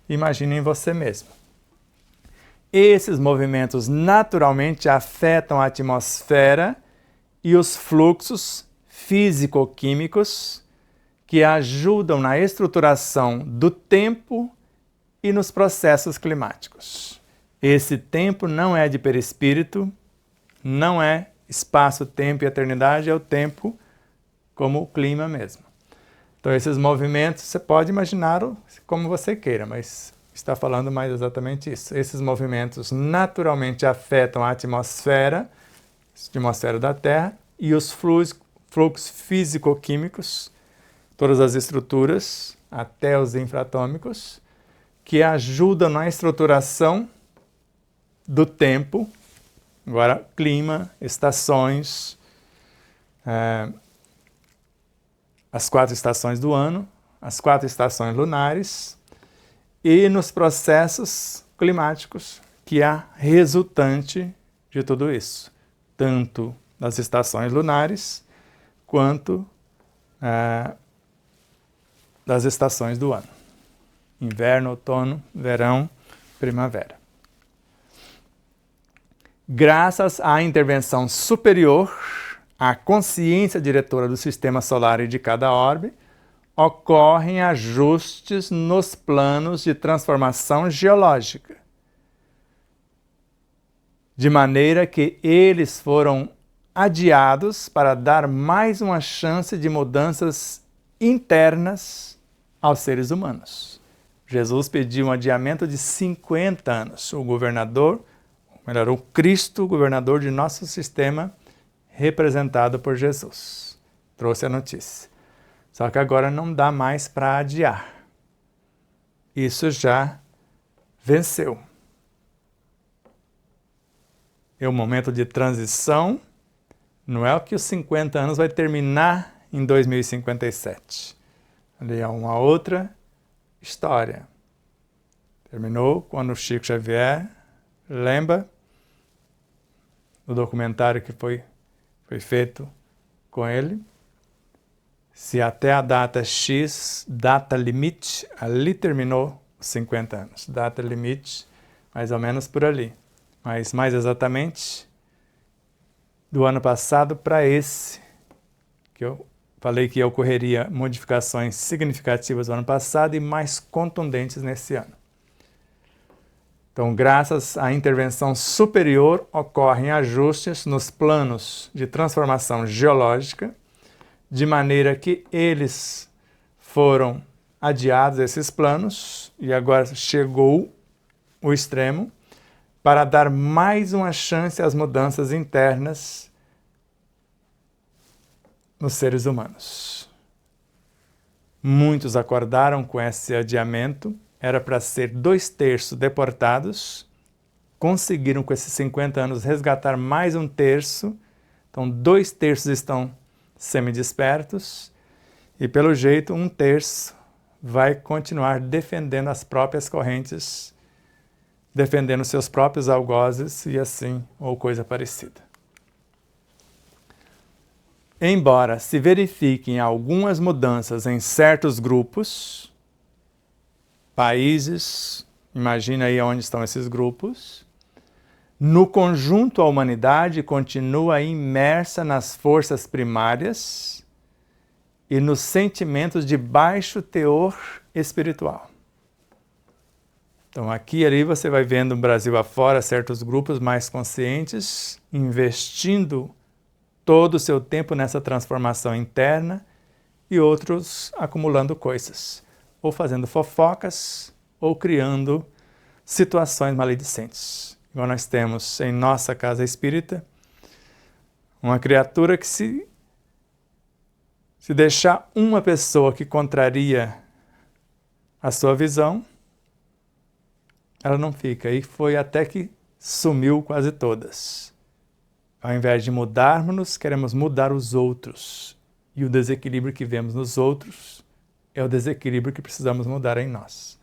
imagine em você mesmo. Esses movimentos naturalmente afetam a atmosfera e os fluxos físico-químicos que ajudam na estruturação do tempo e nos processos climáticos. Esse tempo não é de perispírito, não é espaço, tempo e eternidade, é o tempo como o clima mesmo. Então esses movimentos, você pode imaginar como você queira, mas está falando mais exatamente isso. Esses movimentos naturalmente afetam a atmosfera da Terra e os fluxos físico-químicos, todas as estruturas, até os infratômicos, que ajudam na estruturação do tempo. Agora, clima, estações, as 4 estações do ano, as 4 estações lunares e nos processos climáticos que há resultante de tudo isso, tanto das estações lunares quanto das estações do ano. Inverno, outono, verão, primavera. Graças à intervenção superior, à consciência diretora do sistema solar e de cada orbe, ocorrem ajustes nos planos de transformação geológica, de maneira que eles foram adiados para dar mais uma chance de mudanças internas aos seres humanos. Jesus pediu um adiamento de 50 anos. O Cristo, governador de nosso sistema, representado por Jesus, trouxe a notícia. Só que agora não dá mais para adiar. Isso já venceu. É um momento de transição. Não é o que os 50 anos vai terminar em 2057. Ali é uma outra história. Terminou quando o Chico Xavier, lembra do documentário que foi feito com ele, se até a data X, data limite, ali terminou os 50 anos. Data limite, mais ou menos por ali. Mas mais exatamente, do ano passado para esse, que eu falei que ocorreria modificações significativas no ano passado e mais contundentes nesse ano. Então, graças à intervenção superior, ocorrem ajustes nos planos de transformação geológica, de maneira que eles foram adiados, esses planos, e agora chegou o extremo, para dar mais uma chance às mudanças internas nos seres humanos. Muitos acordaram com esse adiamento, era para ser 2/3 deportados, conseguiram com esses 50 anos resgatar mais 1/3, então 2/3 estão semidespertos e pelo jeito 1/3 vai continuar defendendo as próprias correntes, defendendo seus próprios algozes e assim, ou coisa parecida. Embora se verifiquem algumas mudanças em certos grupos, países, imagina aí onde estão esses grupos, no conjunto a humanidade continua imersa nas forças primárias e nos sentimentos de baixo teor espiritual. Então aqui e ali você vai vendo no Brasil afora certos grupos mais conscientes investindo todo o seu tempo nessa transformação interna e outros acumulando coisas, ou fazendo fofocas, ou criando situações maledicentes. Igual nós temos em nossa casa espírita, uma criatura que se deixar uma pessoa que contraria a sua visão, ela não fica. E foi até que sumiu quase todas. Ao invés de mudarmos, queremos mudar os outros. E o desequilíbrio que vemos nos outros é o desequilíbrio que precisamos mudar em nós.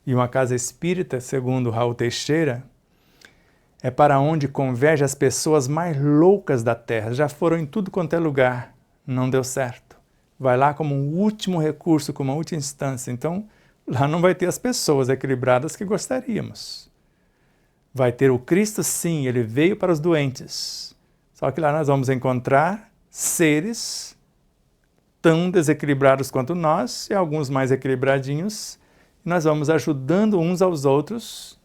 E uma casa espírita, segundo Raul Teixeira, é para onde converge as pessoas mais loucas da Terra. Já foram em tudo quanto é lugar, não deu certo. Vai lá como um último recurso, como uma última instância. Então, lá não vai ter as pessoas equilibradas que gostaríamos. Vai ter o Cristo, sim, ele veio para os doentes. Só que lá nós vamos encontrar seres tão desequilibrados quanto nós e alguns mais equilibradinhos. E nós vamos ajudando uns aos outros,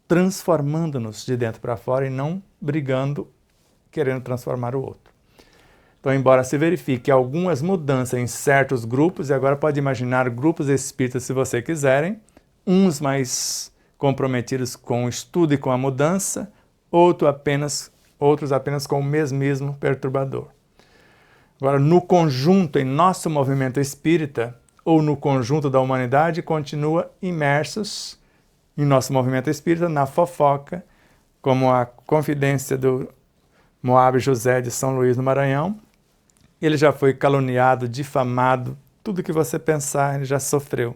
transformando-nos de dentro para fora e não brigando, querendo transformar o outro. Então, embora se verifique algumas mudanças em certos grupos, e agora pode imaginar grupos espíritas se você quiserem, uns mais comprometidos com o estudo e com a mudança, outros apenas com o mesmismo perturbador. Agora, no conjunto, em nosso movimento espírita, ou no conjunto da humanidade, continua imersos em nosso movimento espírita, na fofoca, como a confidência do Moab José de São Luís no Maranhão. Ele já foi caluniado, difamado, tudo que você pensar, ele já sofreu.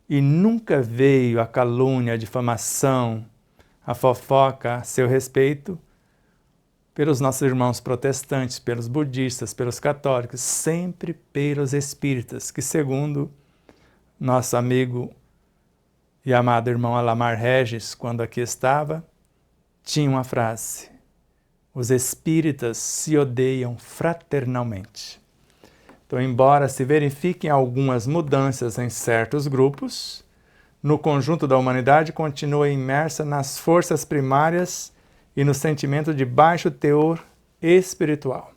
E nunca veio a calúnia, a difamação, a fofoca a seu respeito pelos nossos irmãos protestantes, pelos budistas, pelos católicos, sempre pelos espíritas, que segundo nosso amigo e amado irmão Alamar Regis, quando aqui estava, tinha uma frase: os espíritas se odeiam fraternalmente. Então, embora se verifiquem algumas mudanças em certos grupos, no conjunto da humanidade continua imersa nas forças primárias e no sentimento de baixo teor espiritual.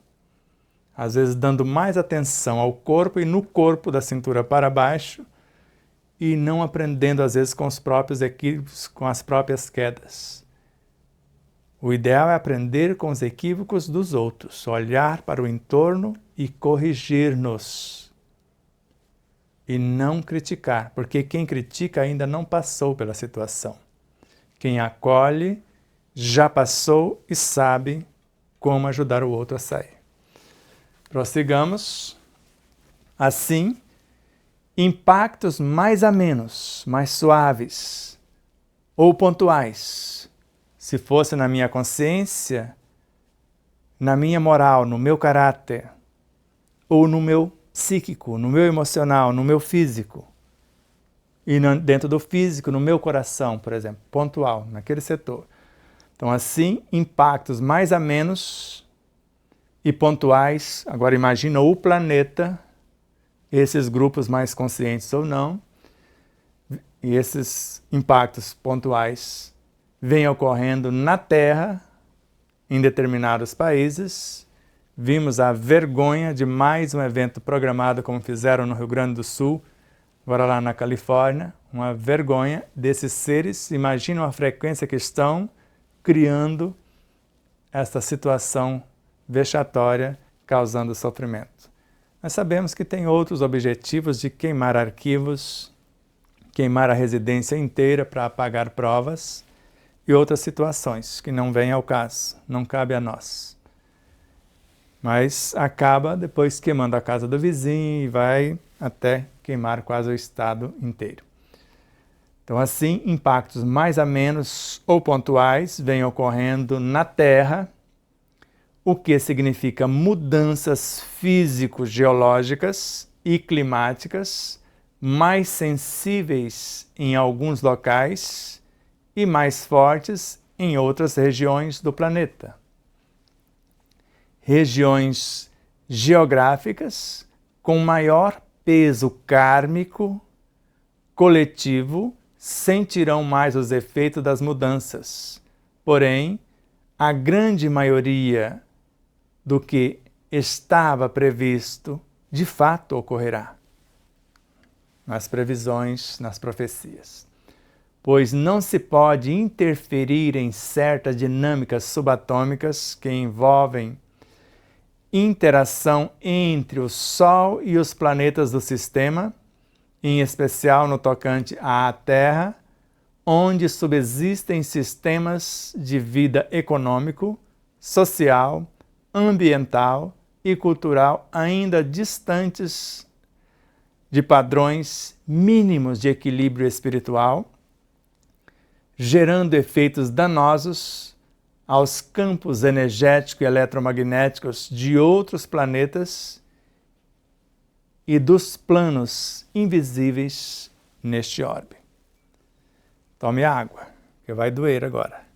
Às vezes dando mais atenção ao corpo e no corpo da cintura para baixo e não aprendendo às vezes com os próprios equívocos, com as próprias quedas. O ideal é aprender com os equívocos dos outros, olhar para o entorno e corrigir-nos. E não criticar, porque quem critica ainda não passou pela situação. Quem acolhe já passou e sabe como ajudar o outro a sair. Prossigamos. Assim, impactos mais amenos, mais suaves ou pontuais, se fosse na minha consciência, na minha moral, no meu caráter, ou no meu psíquico, no meu emocional, no meu físico. E dentro do físico, no meu coração, por exemplo, pontual, naquele setor. Então, assim, impactos mais a menos e pontuais. Agora, imagina o planeta, esses grupos mais conscientes ou não, e esses impactos pontuais vêm ocorrendo na Terra, em determinados países. Vimos a vergonha de mais um evento programado, como fizeram no Rio Grande do Sul, agora lá na Califórnia, uma vergonha desses seres. Imaginam a frequência que estão criando esta situação vexatória, causando sofrimento. Nós sabemos que tem outros objetivos de queimar arquivos, queimar a residência inteira para apagar provas e outras situações que não vêm ao caso, não cabe a nós. Mas acaba depois queimando a casa do vizinho e vai até queimar quase o estado inteiro. Então, assim, impactos mais a menos ou pontuais vêm ocorrendo na Terra, o que significa mudanças físico-geológicas e climáticas mais sensíveis em alguns locais e mais fortes em outras regiões do planeta. Regiões geográficas com maior peso kármico coletivo sentirão mais os efeitos das mudanças. Porém, a grande maioria do que estava previsto de fato ocorrerá nas previsões, nas profecias. Pois não se pode interferir em certas dinâmicas subatômicas que envolvem interação entre o Sol e os planetas do sistema, em especial no tocante à Terra, onde subsistem sistemas de vida econômico, social, ambiental e cultural ainda distantes de padrões mínimos de equilíbrio espiritual, gerando efeitos danosos aos campos energéticos e eletromagnéticos de outros planetas e dos planos invisíveis neste orbe. Tome água, que vai doer agora.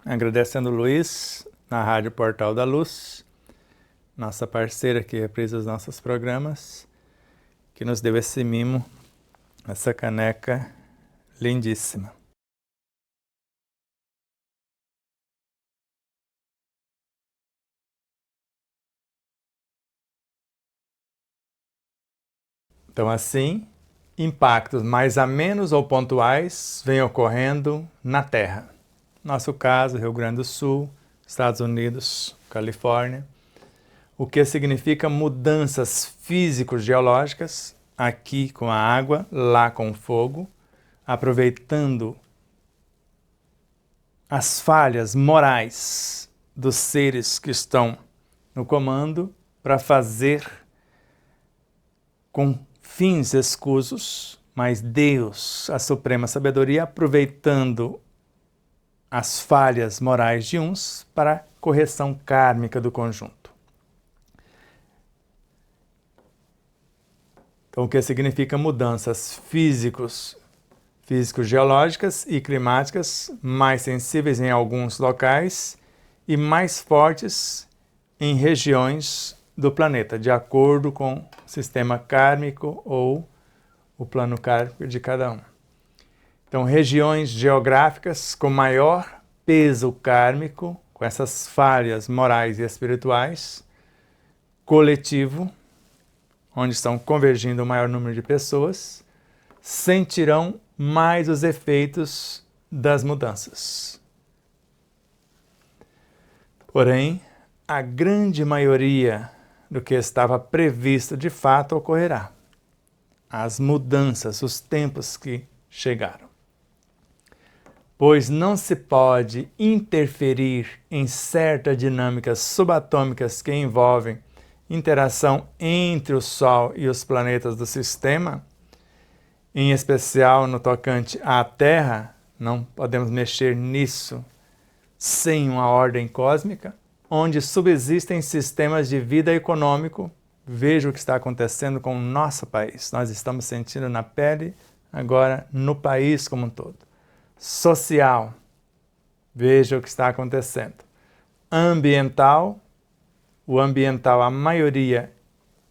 Agradecendo o Luiz, na Rádio Portal da Luz, nossa parceira que reprisa os nossos programas, que nos deu esse mimo, essa caneca lindíssima. Então, assim, impactos mais a menos ou pontuais vêm ocorrendo na Terra. Nosso caso, Rio Grande do Sul, Estados Unidos, Califórnia, o que significa mudanças físico-geológicas, aqui com a água, lá com o fogo, aproveitando as falhas morais dos seres que estão no comando para fazer com fins escusos, mas Deus, a suprema sabedoria, aproveitando as falhas morais de uns para a correção kármica do conjunto. Então, o que significa mudanças físico-geológicas e climáticas mais sensíveis em alguns locais e mais fortes em regiões do planeta, de acordo com o sistema kármico ou o plano kármico de cada um. Então, regiões geográficas com maior peso kármico, com essas falhas morais e espirituais, coletivo, onde estão convergindo o maior número de pessoas, sentirão mais os efeitos das mudanças. Porém, a grande maioria do que estava previsto de fato ocorrerá. As mudanças, os tempos que chegaram. Pois não se pode interferir em certas dinâmicas subatômicas que envolvem interação entre o Sol e os planetas do sistema, em especial no tocante à Terra, não podemos mexer nisso sem uma ordem cósmica, onde subsistem sistemas de vida econômico. Veja o que está acontecendo com o nosso país. Nós estamos sentindo na pele, agora no país como um todo. Social. Veja o que está acontecendo. Ambiental. O ambiental, a maioria,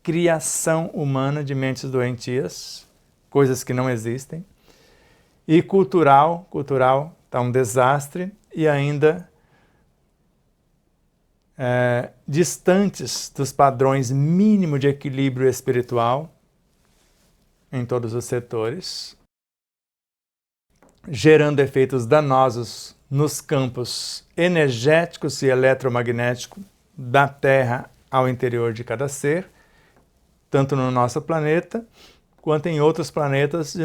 criação humana de mentes doentias, coisas que não existem. E cultural está um desastre e ainda distantes dos padrões mínimos de equilíbrio espiritual em todos os setores, gerando efeitos danosos nos campos energéticos e eletromagnéticos da Terra ao interior de cada ser, tanto no nosso planeta quanto em outros planetas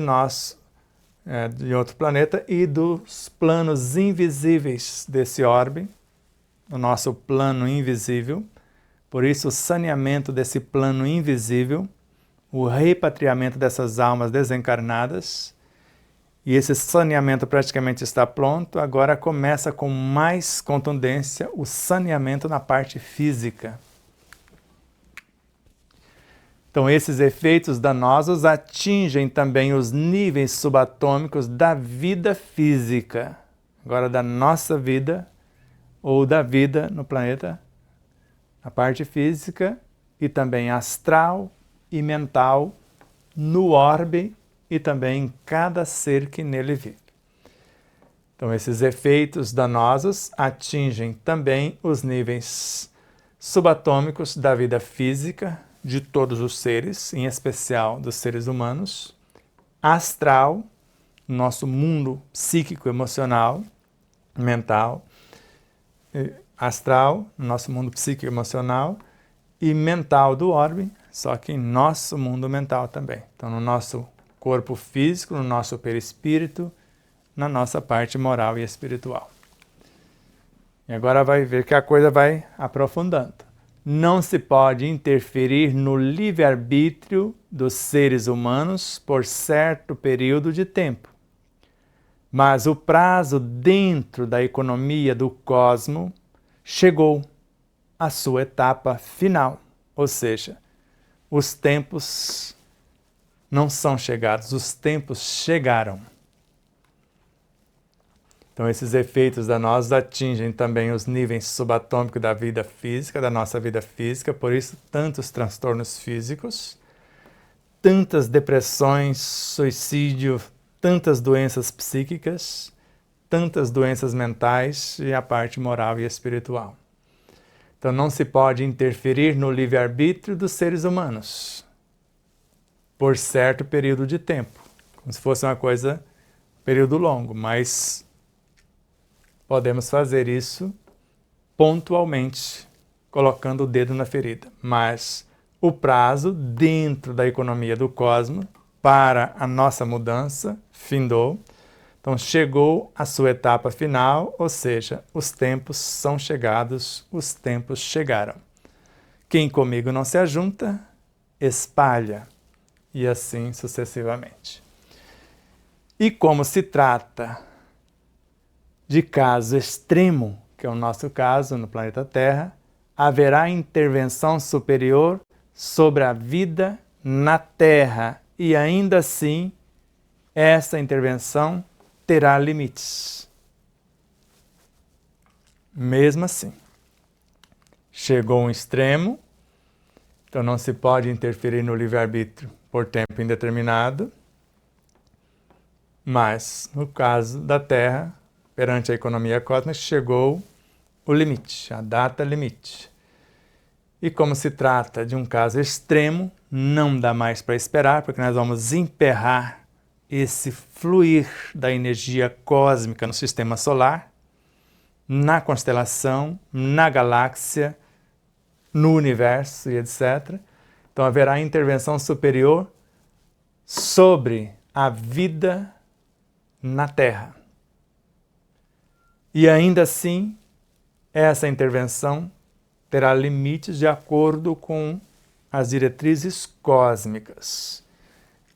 de outro planeta e dos planos invisíveis desse orbe, o nosso plano invisível. Por isso, o saneamento desse plano invisível, o repatriamento dessas almas desencarnadas, e esse saneamento praticamente está pronto. Agora começa com mais contundência o saneamento na parte física. Então, esses efeitos danosos atingem também os níveis subatômicos da vida física, agora da nossa vida, ou da vida no planeta, a parte física e também astral e mental, no orbe e também em cada ser que nele vive. Então, esses efeitos danosos atingem também os níveis subatômicos da vida física de todos os seres, em especial dos seres humanos, astral, nosso mundo psíquico, emocional, mental, astral, nosso mundo psíquico, emocional, e mental do orbe, só que em nosso mundo mental também. Então, no nosso corpo físico, no nosso perispírito, na nossa parte moral e espiritual. E agora vai ver que a coisa vai aprofundando. Não se pode interferir no livre-arbítrio dos seres humanos por certo período de tempo. Mas o prazo dentro da economia do cosmo chegou à sua etapa final, ou seja, os tempos não são chegados, os tempos chegaram. Então, esses efeitos danosos atingem também os níveis subatômicos da vida física, da nossa vida física, por isso tantos transtornos físicos, tantas depressões, suicídio, tantas doenças psíquicas, tantas doenças mentais e a parte moral e espiritual. Então, não se pode interferir no livre-arbítrio dos seres humanos por certo período de tempo, como se fosse uma coisa, período longo, mas podemos fazer isso pontualmente, colocando o dedo na ferida. Mas o prazo dentro da economia do cosmos para a nossa mudança findou. Então, chegou a sua etapa final, ou seja, os tempos são chegados, os tempos chegaram. Quem comigo não se ajunta, espalha, e assim sucessivamente. E como se trata de caso extremo, que é o nosso caso no planeta Terra, haverá intervenção superior sobre a vida na Terra e ainda assim essa intervenção terá limites. Mesmo assim, chegou um extremo, então não se pode interferir no livre-arbítrio por tempo indeterminado, mas no caso da Terra, perante a economia cósmica, chegou o limite, a data limite. E como se trata de um caso extremo, não dá mais para esperar, porque nós vamos emperrar esse fluir da energia cósmica no sistema solar, na constelação, na galáxia, no universo e etc. Então haverá intervenção superior sobre a vida na Terra. E ainda assim, essa intervenção terá limites de acordo com as diretrizes cósmicas.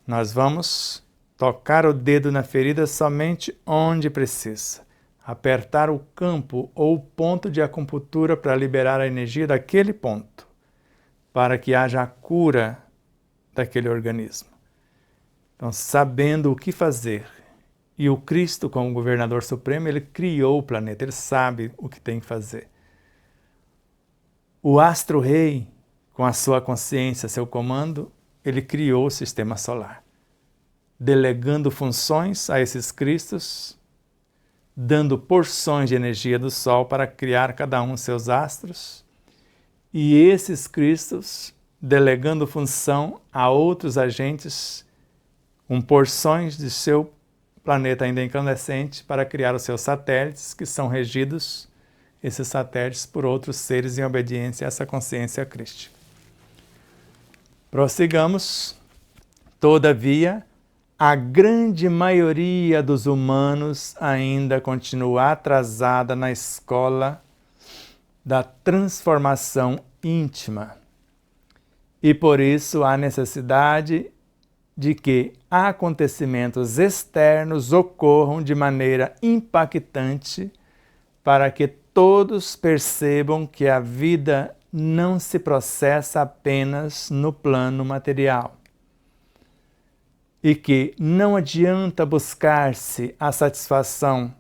Nós vamos tocar o dedo na ferida somente onde precisa, apertar o campo ou o ponto de acupuntura para liberar a energia daquele ponto, para que haja a cura daquele organismo. Então, sabendo o que fazer, e o Cristo, como governador supremo, ele criou o planeta, ele sabe o que tem que fazer. O astro-rei, com a sua consciência, seu comando, ele criou o sistema solar, delegando funções a esses Cristos, dando porções de energia do Sol para criar cada um seus astros, e esses Cristos delegando função a outros agentes com porções de seu planeta ainda incandescente para criar os seus satélites, que são regidos, esses satélites, por outros seres em obediência a essa consciência crística. Prossigamos. Todavia, a grande maioria dos humanos ainda continua atrasada na escola da transformação íntima. E por isso há necessidade de que acontecimentos externos ocorram de maneira impactante para que todos percebam que a vida não se processa apenas no plano material e que não adianta buscar-se a satisfação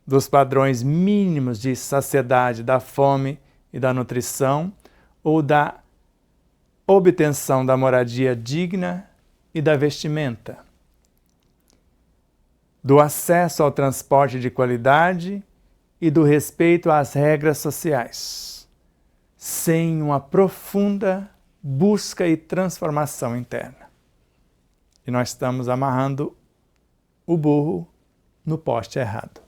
dos padrões mínimos de saciedade, da fome e da nutrição, ou da obtenção da moradia digna e da vestimenta, do acesso ao transporte de qualidade e do respeito às regras sociais, sem uma profunda busca e transformação interna. E nós estamos amarrando o burro no poste errado.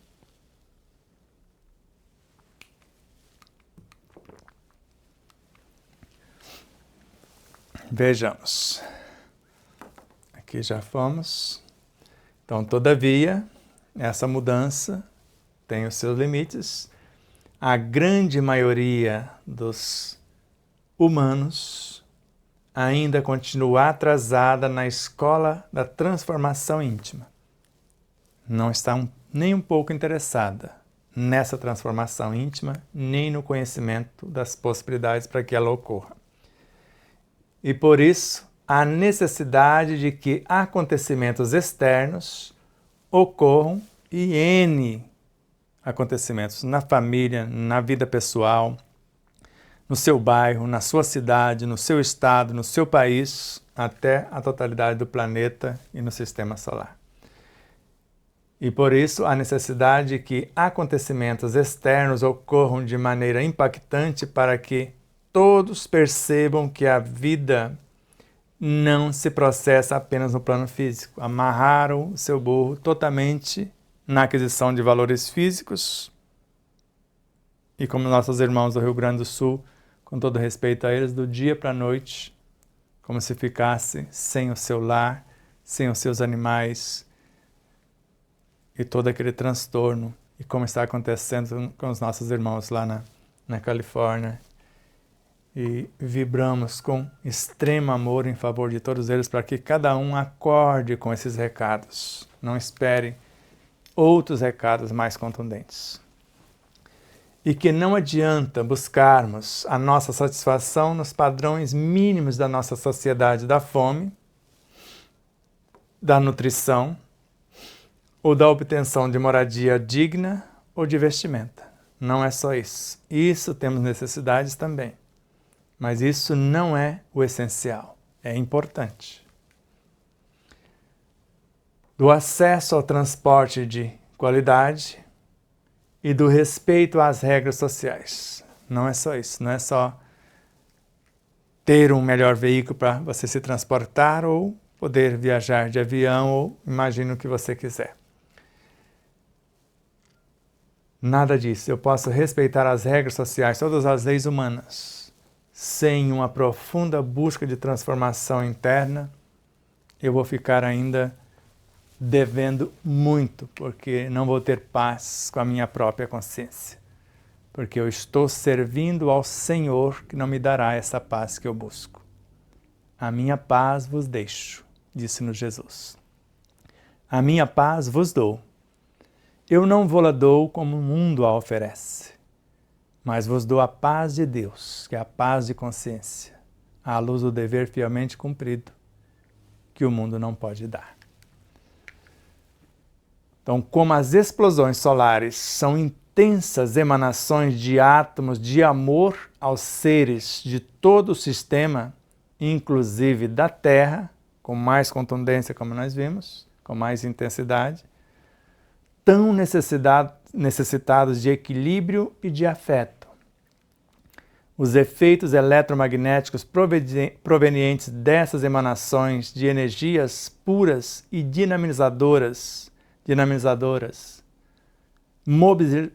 Vejamos. Aqui já fomos. Então, todavia, essa mudança tem os seus limites. A grande maioria dos humanos ainda continua atrasada na escola da transformação íntima. Não está nem um pouco interessada nessa transformação íntima, nem no conhecimento das possibilidades para que ela ocorra. E por isso, há necessidade de que acontecimentos externos ocorram, e N acontecimentos na família, na vida pessoal, no seu bairro, na sua cidade, no seu estado, no seu país, até a totalidade do planeta e no sistema solar. E por isso há necessidade de que acontecimentos externos ocorram de maneira impactante para que todos percebam que a vida não se processa apenas no plano físico. Amarraram o seu burro totalmente na aquisição de valores físicos. E como nossos irmãos do Rio Grande do Sul, com todo respeito a eles, do dia para a noite, como se ficasse sem o seu lar, sem os seus animais, e todo aquele transtorno, e como está acontecendo com os nossos irmãos lá na Califórnia. E vibramos com extremo amor em favor de todos eles para que cada um acorde com esses recados. Não espere outros recados mais contundentes. E que não adianta buscarmos a nossa satisfação nos padrões mínimos da nossa sociedade da fome, da nutrição, ou da obtenção de moradia digna ou de vestimenta. Não é só isso. Isso temos necessidades também. Mas isso não é o essencial. É importante. Do acesso ao transporte de qualidade e do respeito às regras sociais. Não é só isso. Não é só ter um melhor veículo para você se transportar ou poder viajar de avião ou imagine o que você quiser. Nada disso. Eu posso respeitar as regras sociais, todas as leis humanas, sem uma profunda busca de transformação interna. Eu vou ficar ainda devendo muito, porque não vou ter paz com a minha própria consciência. Porque eu estou servindo ao Senhor que não me dará essa paz que eu busco. A minha paz vos deixo, disse-nos Jesus. A minha paz vos dou. Eu não vou-la dou como o mundo a oferece, mas vos dou a paz de Deus, que é a paz de consciência, à luz do dever fielmente cumprido, que o mundo não pode dar. Então, como as explosões solares são intensas emanações de átomos de amor aos seres de todo o sistema, inclusive da Terra, com mais contundência, como nós vimos, com mais intensidade, tão necessitados de equilíbrio e de afeto. Os efeitos eletromagnéticos provenientes dessas emanações de energias puras e dinamizadoras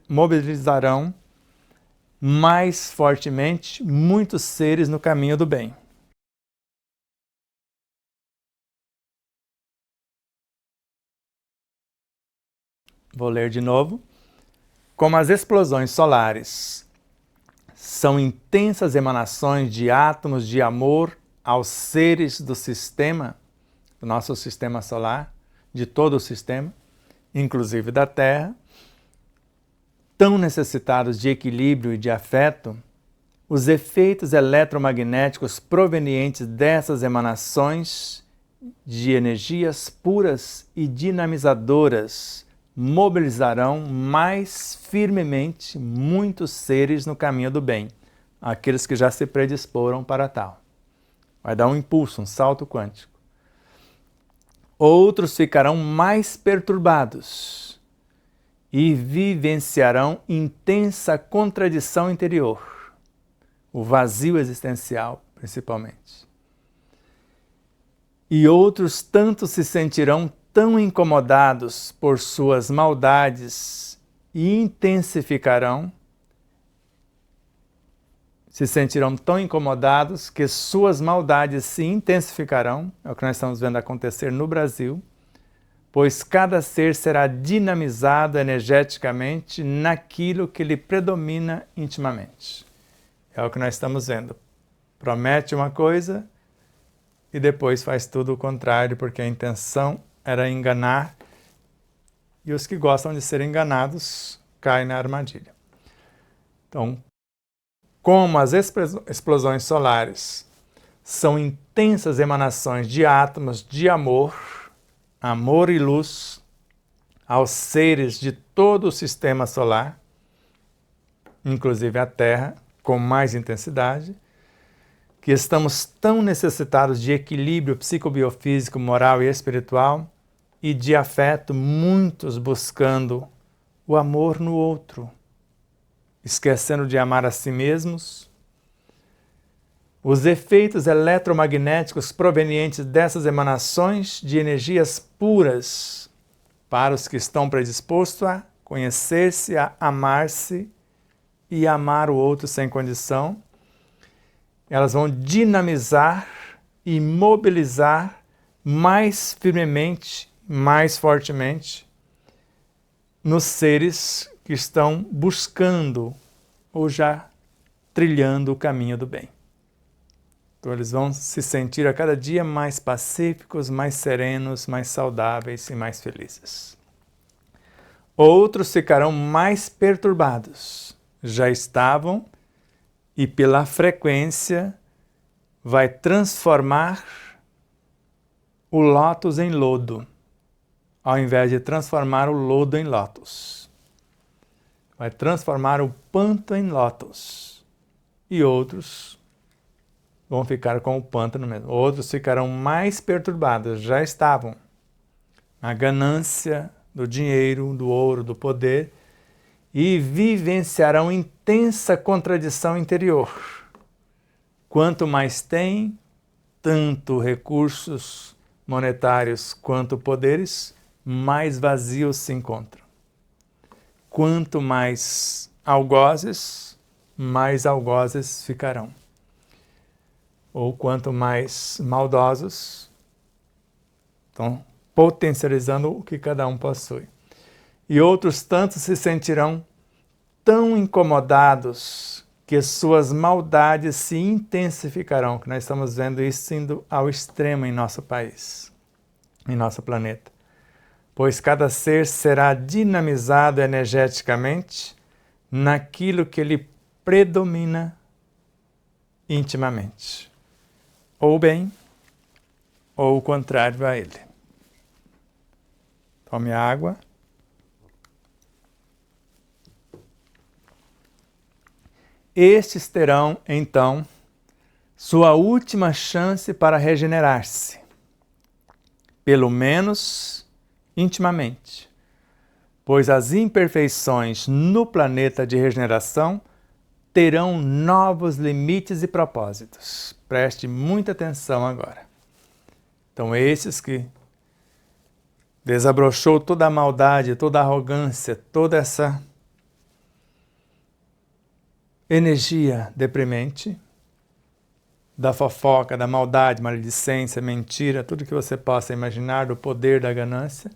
mobilizarão mais fortemente muitos seres no caminho do bem. Vou ler de novo. Como as explosões solares são intensas emanações de átomos de amor aos seres do sistema, do nosso sistema solar, de todo o sistema, inclusive da Terra, tão necessitados de equilíbrio e de afeto, os efeitos eletromagnéticos provenientes dessas emanações de energias puras e dinamizadoras mobilizarão mais firmemente muitos seres no caminho do bem, aqueles que já se predisporam para tal. Vai dar um impulso, um salto quântico. Outros ficarão mais perturbados e vivenciarão intensa contradição interior, o vazio existencial, principalmente. E outros tanto se sentirão tão incomodados por suas maldades e se sentirão tão incomodados que suas maldades se intensificarão, é o que nós estamos vendo acontecer no Brasil, pois cada ser será dinamizado energeticamente naquilo que lhe predomina intimamente. É o que nós estamos vendo. Promete uma coisa e depois faz tudo o contrário, porque a intenção era enganar, e os que gostam de ser enganados caem na armadilha. Então, como as explosões solares são intensas emanações de átomos de amor e luz, aos seres de todo o sistema solar, inclusive a Terra, com mais intensidade, que estamos tão necessitados de equilíbrio psicobiofísico, moral e espiritual, e de afeto, muitos buscando o amor no outro, esquecendo de amar a si mesmos. Os efeitos eletromagnéticos provenientes dessas emanações de energias puras, para os que estão predispostos a conhecer-se, a amar-se e amar o outro sem condição, elas vão dinamizar e mobilizar mais firmemente, mais fortemente, nos seres que estão buscando ou já trilhando o caminho do bem. Então eles vão se sentir a cada dia mais pacíficos, mais serenos, mais saudáveis e mais felizes. Outros ficarão mais perturbados, já estavam, e pela frequência vai transformar o lótus em lodo, ao invés de transformar o lodo em lótus. Vai transformar o pântano em lótus. E outros vão ficar com o pântano mesmo. Outros ficarão mais perturbados, já estavam. A ganância do dinheiro, do ouro, do poder, e vivenciarão intensa contradição interior. Quanto mais tem, tanto recursos monetários quanto poderes, mais vazios se encontram. Quanto mais algozes ficarão. Ou quanto mais maldosos, estão potencializando o que cada um possui. E outros tantos se sentirão tão incomodados que suas maldades se intensificarão, que nós estamos vendo isso indo ao extremo em nosso país, em nosso planeta. pois cada ser será dinamizado energeticamente naquilo que lhe predomina intimamente, ou bem, ou o contrário a ele. Tome água. Estes terão, então, sua última chance para regenerar-se, pelo menos intimamente, pois as imperfeições no planeta de regeneração terão novos limites e propósitos. Preste muita atenção agora. Então, esses que desabrochou toda a maldade, toda a arrogância, toda essa energia deprimente, da fofoca, da maldade, maledicência, mentira, tudo que você possa imaginar, do poder da ganância,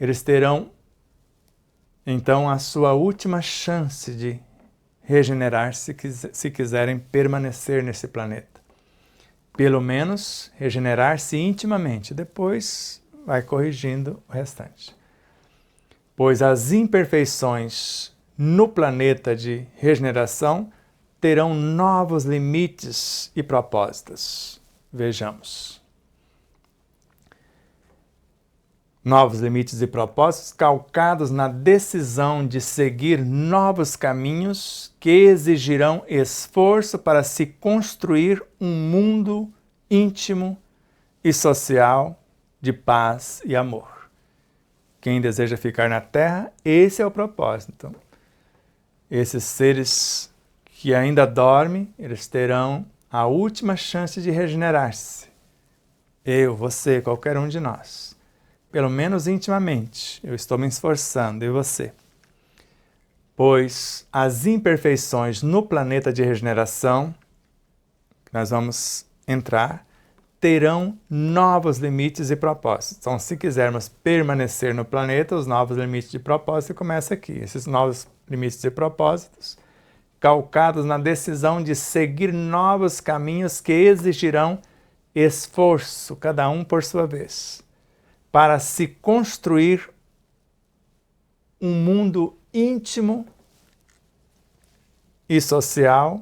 eles terão, então, a sua última chance de regenerar-se se quiserem permanecer nesse planeta. Pelo menos, regenerar-se intimamente, depois vai corrigindo o restante. Pois as imperfeições no planeta de regeneração terão novos limites e propósitos. Vejamos. Novos limites e propósitos calcados na decisão de seguir novos caminhos que exigirão esforço para se construir um mundo íntimo e social de paz e amor. Quem deseja ficar na Terra, esse é o propósito. Então, esses seres que ainda dormem, eles terão a última chance de regenerar-se. Eu, você, qualquer um de nós. Pelo menos intimamente, eu estou me esforçando, e você. Pois as imperfeições no planeta de regeneração, que nós vamos entrar, terão novos limites e propósitos. Então, se quisermos permanecer no planeta, os novos limites de propósito começam aqui. Esses novos limites e propósitos, calcados na decisão de seguir novos caminhos que exigirão esforço, cada um por sua vez, para se construir um mundo íntimo e social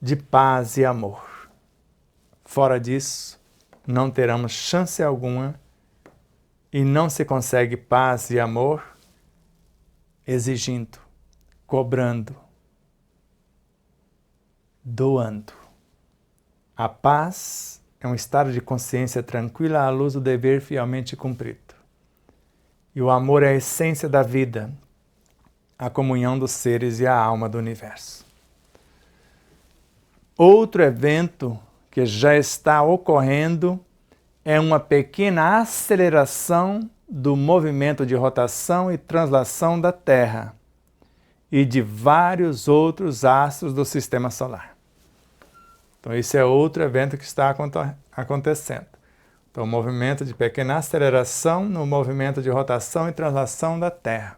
de paz e amor. Fora disso, não teremos chance alguma e não se consegue paz e amor exigindo, cobrando, doando. A paz é um estado de consciência tranquila à luz do dever fielmente cumprido. E o amor é a essência da vida, a comunhão dos seres e a alma do universo. Outro evento que já está ocorrendo é uma pequena aceleração do movimento de rotação e translação da Terra e de vários outros astros do Sistema Solar. Então, esse é outro evento que está acontecendo. Então, o movimento de pequena aceleração no movimento de rotação e translação da Terra.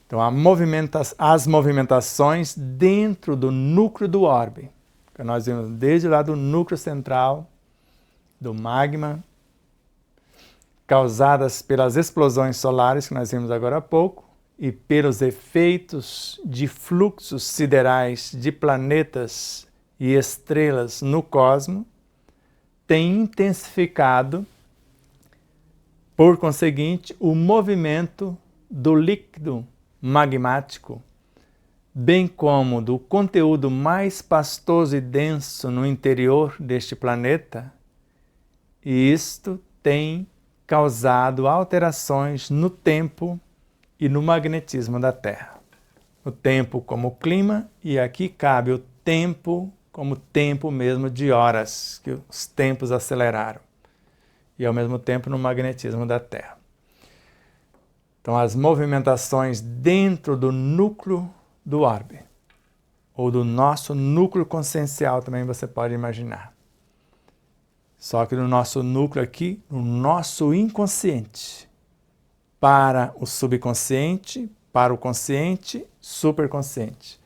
Então, as movimentações dentro do núcleo do orbe, que nós vimos desde lá do núcleo central, do magma, causadas pelas explosões solares que nós vimos agora há pouco, e pelos efeitos de fluxos siderais de planetas e estrelas no cosmos, tem intensificado, por conseguinte, o movimento do líquido magmático, bem como do conteúdo mais pastoso e denso no interior deste planeta, e isto tem causado alterações no tempo e no magnetismo da Terra. O tempo como clima, e aqui cabe o tempo como tempo mesmo de horas, que os tempos aceleraram, e ao mesmo tempo no magnetismo da Terra. Então, as movimentações dentro do núcleo do orbe, ou do nosso núcleo consciencial também você pode imaginar. Só que no nosso núcleo aqui, no nosso inconsciente, para o subconsciente, para o consciente, superconsciente.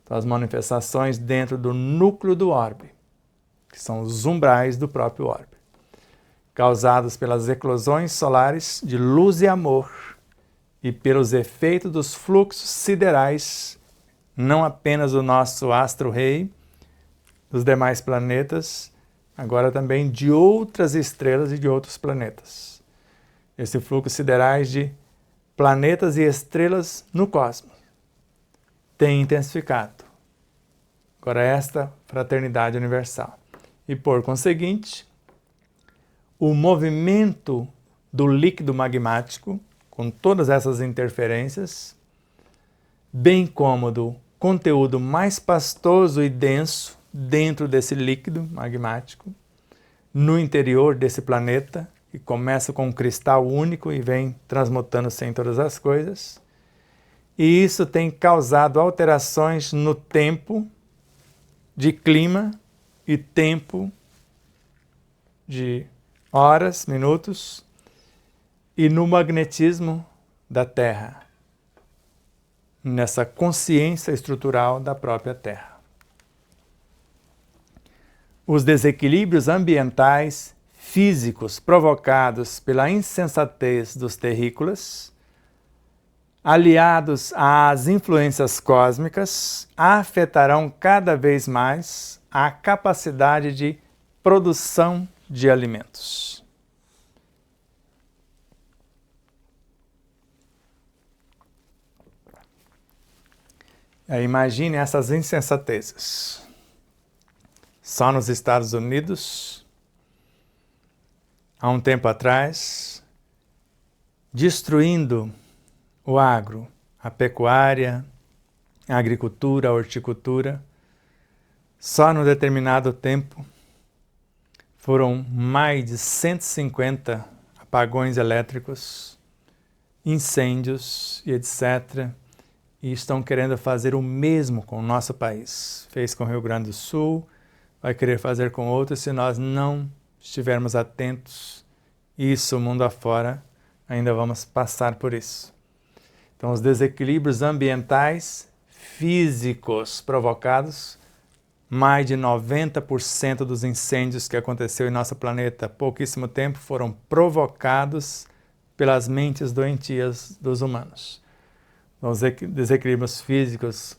Então, as manifestações dentro do núcleo do orbe, que são os umbrais do próprio orbe, causados pelas eclosões solares de luz e amor e pelos efeitos dos fluxos siderais, não apenas do nosso astro-rei, dos demais planetas, agora também de outras estrelas e de outros planetas. Esse fluxo siderais de planetas e estrelas no cosmos tem intensificado. Agora esta fraternidade universal. E por conseguinte, o movimento do líquido magmático, com todas essas interferências, bem como do conteúdo mais pastoso e denso dentro desse líquido magmático, no interior desse planeta, que começa com um cristal único e vem transmutando-se em todas as coisas. E isso tem causado alterações no tempo de clima e tempo de horas, minutos, e no magnetismo da Terra, nessa consciência estrutural da própria Terra. Os desequilíbrios ambientais físicos provocados pela insensatez dos terrícolas, aliados às influências cósmicas, afetarão cada vez mais a capacidade de produção de alimentos. Imagine essas insensatezes. Só nos Estados Unidos, há um tempo atrás, destruindo o agro, a pecuária, a agricultura, a horticultura. Só num determinado tempo foram mais de 150 apagões elétricos, incêndios e etc. E estão querendo fazer o mesmo com o nosso país. Fez com o Rio Grande do Sul, vai querer fazer com outros se nós não estivermos atentos. Isso, mundo afora, ainda vamos passar por isso. Então, os desequilíbrios ambientais físicos provocados, mais de 90% dos incêndios que aconteceu em nosso planeta há pouquíssimo tempo foram provocados pelas mentes doentias dos humanos. Então, os desequilíbrios físicos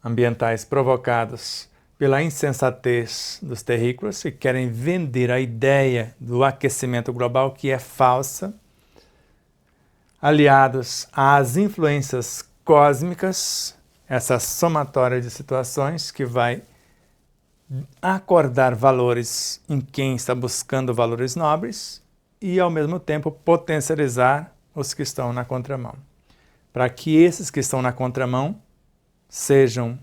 ambientais provocados pela insensatez dos terrícolas, que querem vender a ideia do aquecimento global, que é falsa, aliados às influências cósmicas, essa somatória de situações que vai acordar valores em quem está buscando valores nobres e, ao mesmo tempo, potencializar os que estão na contramão. Para que esses que estão na contramão sejam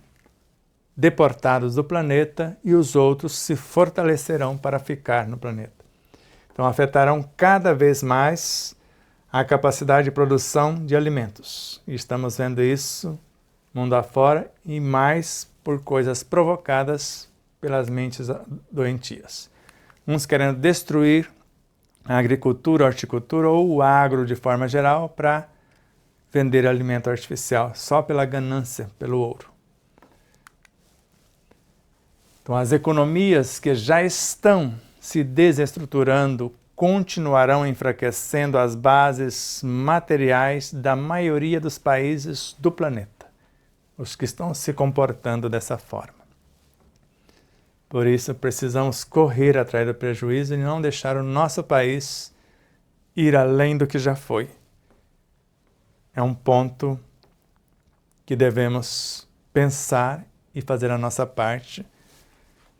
deportados do planeta e os outros se fortalecerão para ficar no planeta. Então, afetarão cada vez mais a capacidade de produção de alimentos. E estamos vendo isso mundo afora e mais por coisas provocadas pelas mentes doentias. Uns querendo destruir a agricultura, a horticultura ou o agro de forma geral para vender alimento artificial, só pela ganância, pelo ouro. Então, as economias que já estão se desestruturando continuarão enfraquecendo as bases materiais da maioria dos países do planeta, os que estão se comportando dessa forma. Por isso, precisamos correr atrás do prejuízo e não deixar o nosso país ir além do que já foi. É um ponto que devemos pensar e fazer a nossa parte,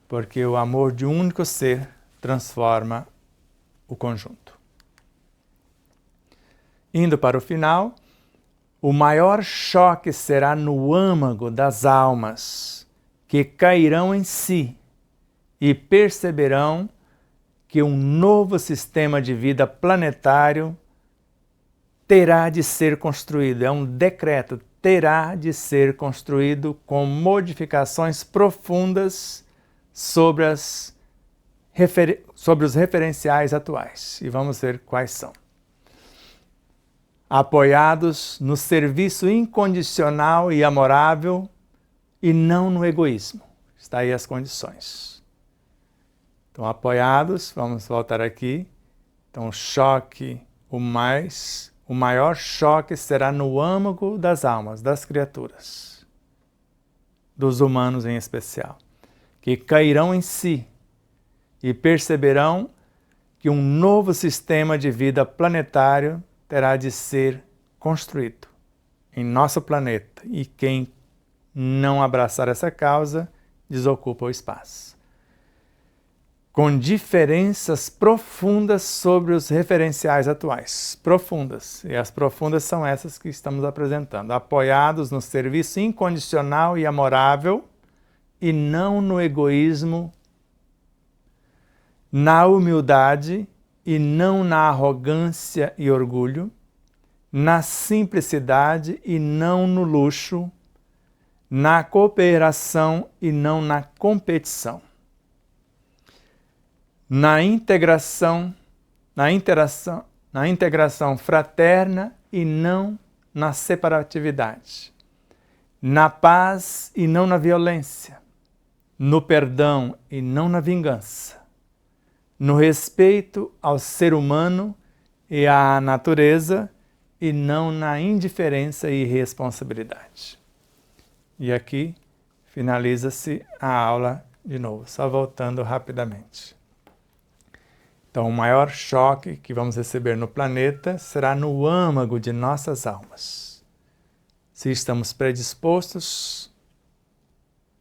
porque o amor de um único ser transforma o conjunto. Indo para o final, o maior choque será no âmago das almas, que cairão em si e perceberão que um novo sistema de vida planetário terá de ser construído. É um decreto, terá de ser construído com modificações profundas sobre os referenciais atuais. E vamos ver quais são. Apoiados no serviço incondicional e amorável e não no egoísmo. Está aí as condições. Então, apoiados, vamos voltar aqui. Então, o choque, o maior choque será no âmago das almas, das criaturas, dos humanos em especial, que cairão em si e perceberão que um novo sistema de vida planetário terá de ser construído em nosso planeta, e quem não abraçar essa causa desocupa o espaço, com diferenças profundas sobre os referenciais atuais. Profundas. E as profundas são essas que estamos apresentando. Apoiados no serviço incondicional e amorável, e não no egoísmo, na humildade e não na arrogância e orgulho, na simplicidade e não no luxo, na cooperação e não na competição, na integração fraterna e não na separatividade, na paz e não na violência, no perdão e não na vingança, no respeito ao ser humano e à natureza e não na indiferença e irresponsabilidade. E aqui finaliza-se a aula de novo, só voltando rapidamente. Então, o maior choque que vamos receber no planeta será no âmago de nossas almas. Se estamos predispostos,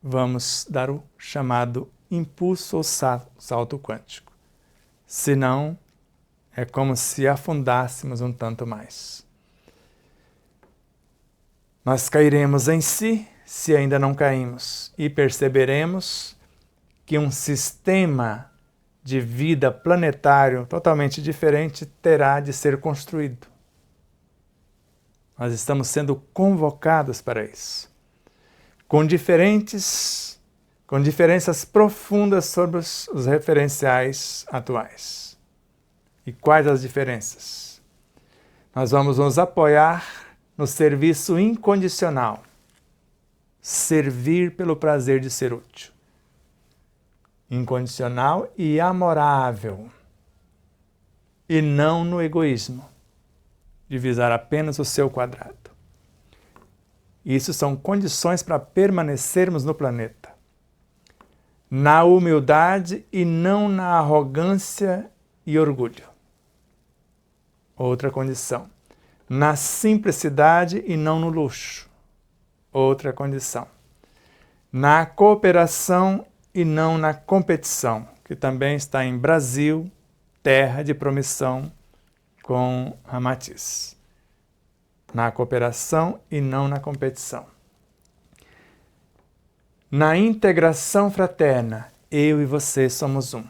vamos dar o chamado impulso ou salto quântico. Se não, é como se afundássemos um tanto mais. Nós cairemos em si, se ainda não caímos, e perceberemos que um sistema de vida planetário totalmente diferente terá de ser construído. Nós estamos sendo convocados para isso, com diferenças profundas sobre os referenciais atuais. E quais as diferenças? Nós vamos nos apoiar no serviço incondicional, servir pelo prazer de ser útil. Incondicional e amorável, e não no egoísmo, de visar apenas o seu quadrado. Isso são condições para permanecermos no planeta. Na humildade e não na arrogância e orgulho. Outra condição. Na simplicidade e não no luxo. Outra condição. Na cooperação e não na competição, que também está em Brasil, terra de promissão, com Ramatiz. Na cooperação e não na competição. Na integração fraterna, eu e você somos um.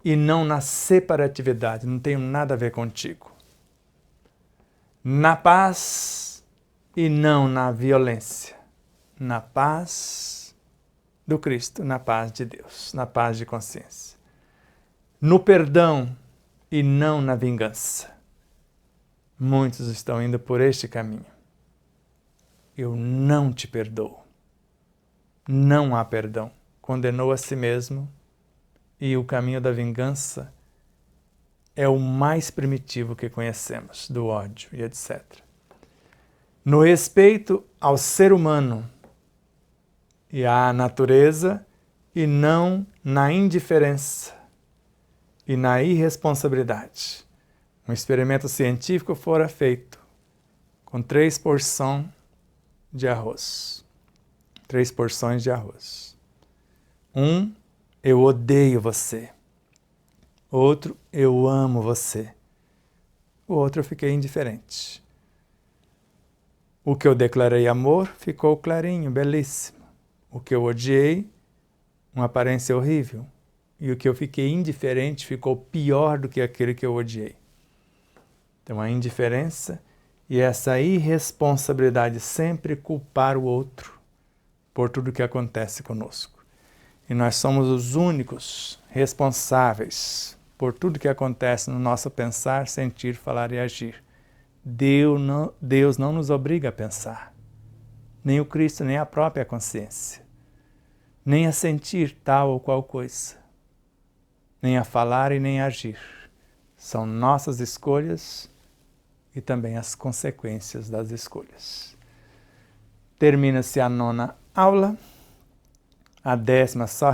E não na separatividade, não tenho nada a ver contigo. Na paz e não na violência. Na paz do Cristo, na paz de Deus, na paz de consciência. No perdão e não na vingança. Muitos estão indo por este caminho. Eu não te perdoo. Não há perdão. Condenou a si mesmo, e o caminho da vingança é o mais primitivo que conhecemos, do ódio e etc. No respeito ao ser humano e à natureza, e não na indiferença e na irresponsabilidade. Um experimento científico fora feito com 3 porções de arroz. 3 porções de arroz. Um, eu odeio você. Outro, eu amo você. O outro, eu fiquei indiferente. O que eu declarei amor ficou clarinho, belíssimo. O que eu odiei, uma aparência horrível. E o que eu fiquei indiferente ficou pior do que aquele que eu odiei. Então, a indiferença e essa irresponsabilidade, sempre culpar o outro por tudo que acontece conosco. E nós somos os únicos responsáveis por tudo que acontece no nosso pensar, sentir, falar e agir. Deus não nos obriga a pensar, nem o Cristo, nem a própria consciência, nem a sentir tal ou qual coisa. nem a falar e nem a agir. São nossas escolhas e também as consequências das escolhas. Termina-se a 9ª aula. A 10ª só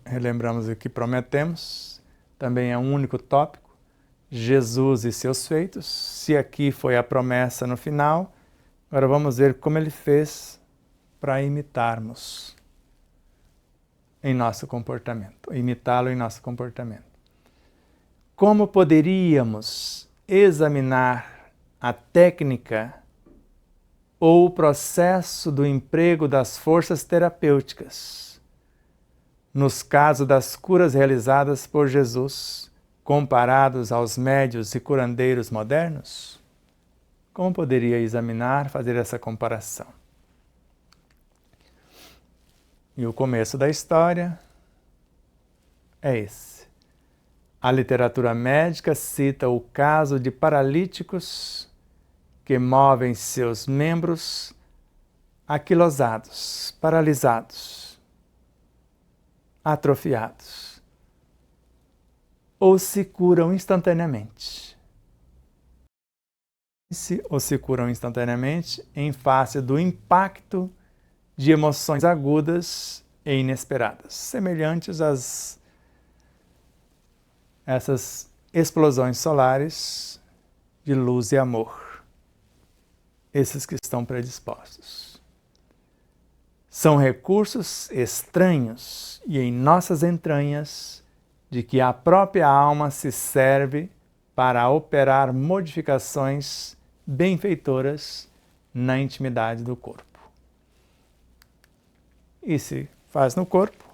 relembramos o que prometemos. Também é um único tópico. Jesus e seus feitos. Se aqui foi a promessa no final, agora vamos ver como ele fez para imitarmos em nosso comportamento. Imitá-lo em nosso comportamento. Como poderíamos examinar a técnica ou o processo do emprego das forças terapêuticas nos casos das curas realizadas por Jesus, comparados aos médios e curandeiros modernos? Como poderia examinar, fazer essa comparação? E o começo da história é esse. A literatura médica cita o caso de paralíticos que movem seus membros aquilosados, paralisados, atrofiados, ou se curam instantaneamente. Ou se curam instantaneamente em face do impacto de emoções agudas e inesperadas, semelhantes às essas explosões solares de luz e amor, esses que estão predispostos. São recursos estranhos e em nossas entranhas de que a própria alma se serve para operar modificações benfeitoras na intimidade do corpo. E se faz no corpo,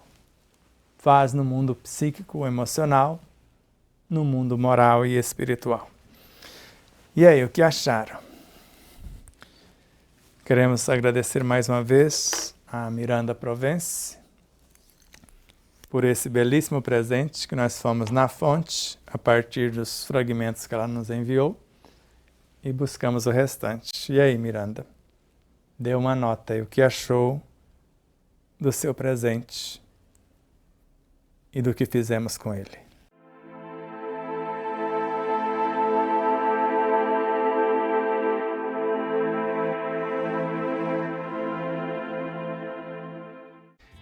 faz no mundo psíquico, emocional, no mundo moral e espiritual. E aí, o que acharam? Queremos agradecer mais uma vez a Miranda Provence por esse belíssimo presente que nós fomos na fonte, a partir dos fragmentos que ela nos enviou, e buscamos o restante. E aí, Miranda? Dê uma nota aí, o que achou do seu presente e do que fizemos com ele.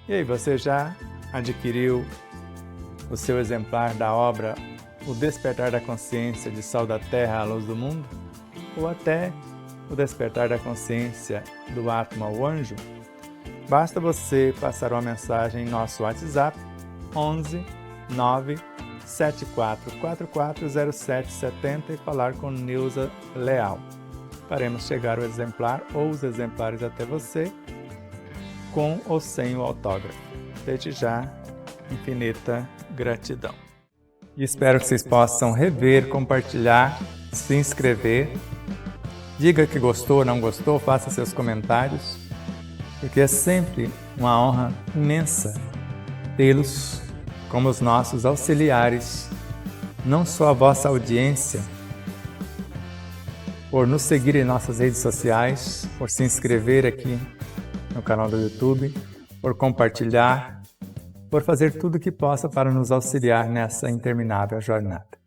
E aí, você já adquiriu o seu exemplar da obra O Despertar da Consciência de Sal da Terra à Luz do Mundo? Ou até O Despertar da Consciência do Atma ao Anjo? Basta você passar uma mensagem em nosso WhatsApp 11 9 7444 0770 e falar com Neuza Leal. Faremos chegar o exemplar ou os exemplares até você, com ou sem o autógrafo. Desde já, infinita gratidão. E espero que vocês possam rever, compartilhar, se inscrever. Diga que gostou ou não gostou, faça seus comentários, porque é sempre uma honra imensa tê-los como os nossos auxiliares, não só a vossa audiência, por nos seguir em nossas redes sociais, por se inscrever aqui no canal do YouTube, por compartilhar, por fazer tudo o que possa para nos auxiliar nessa interminável jornada.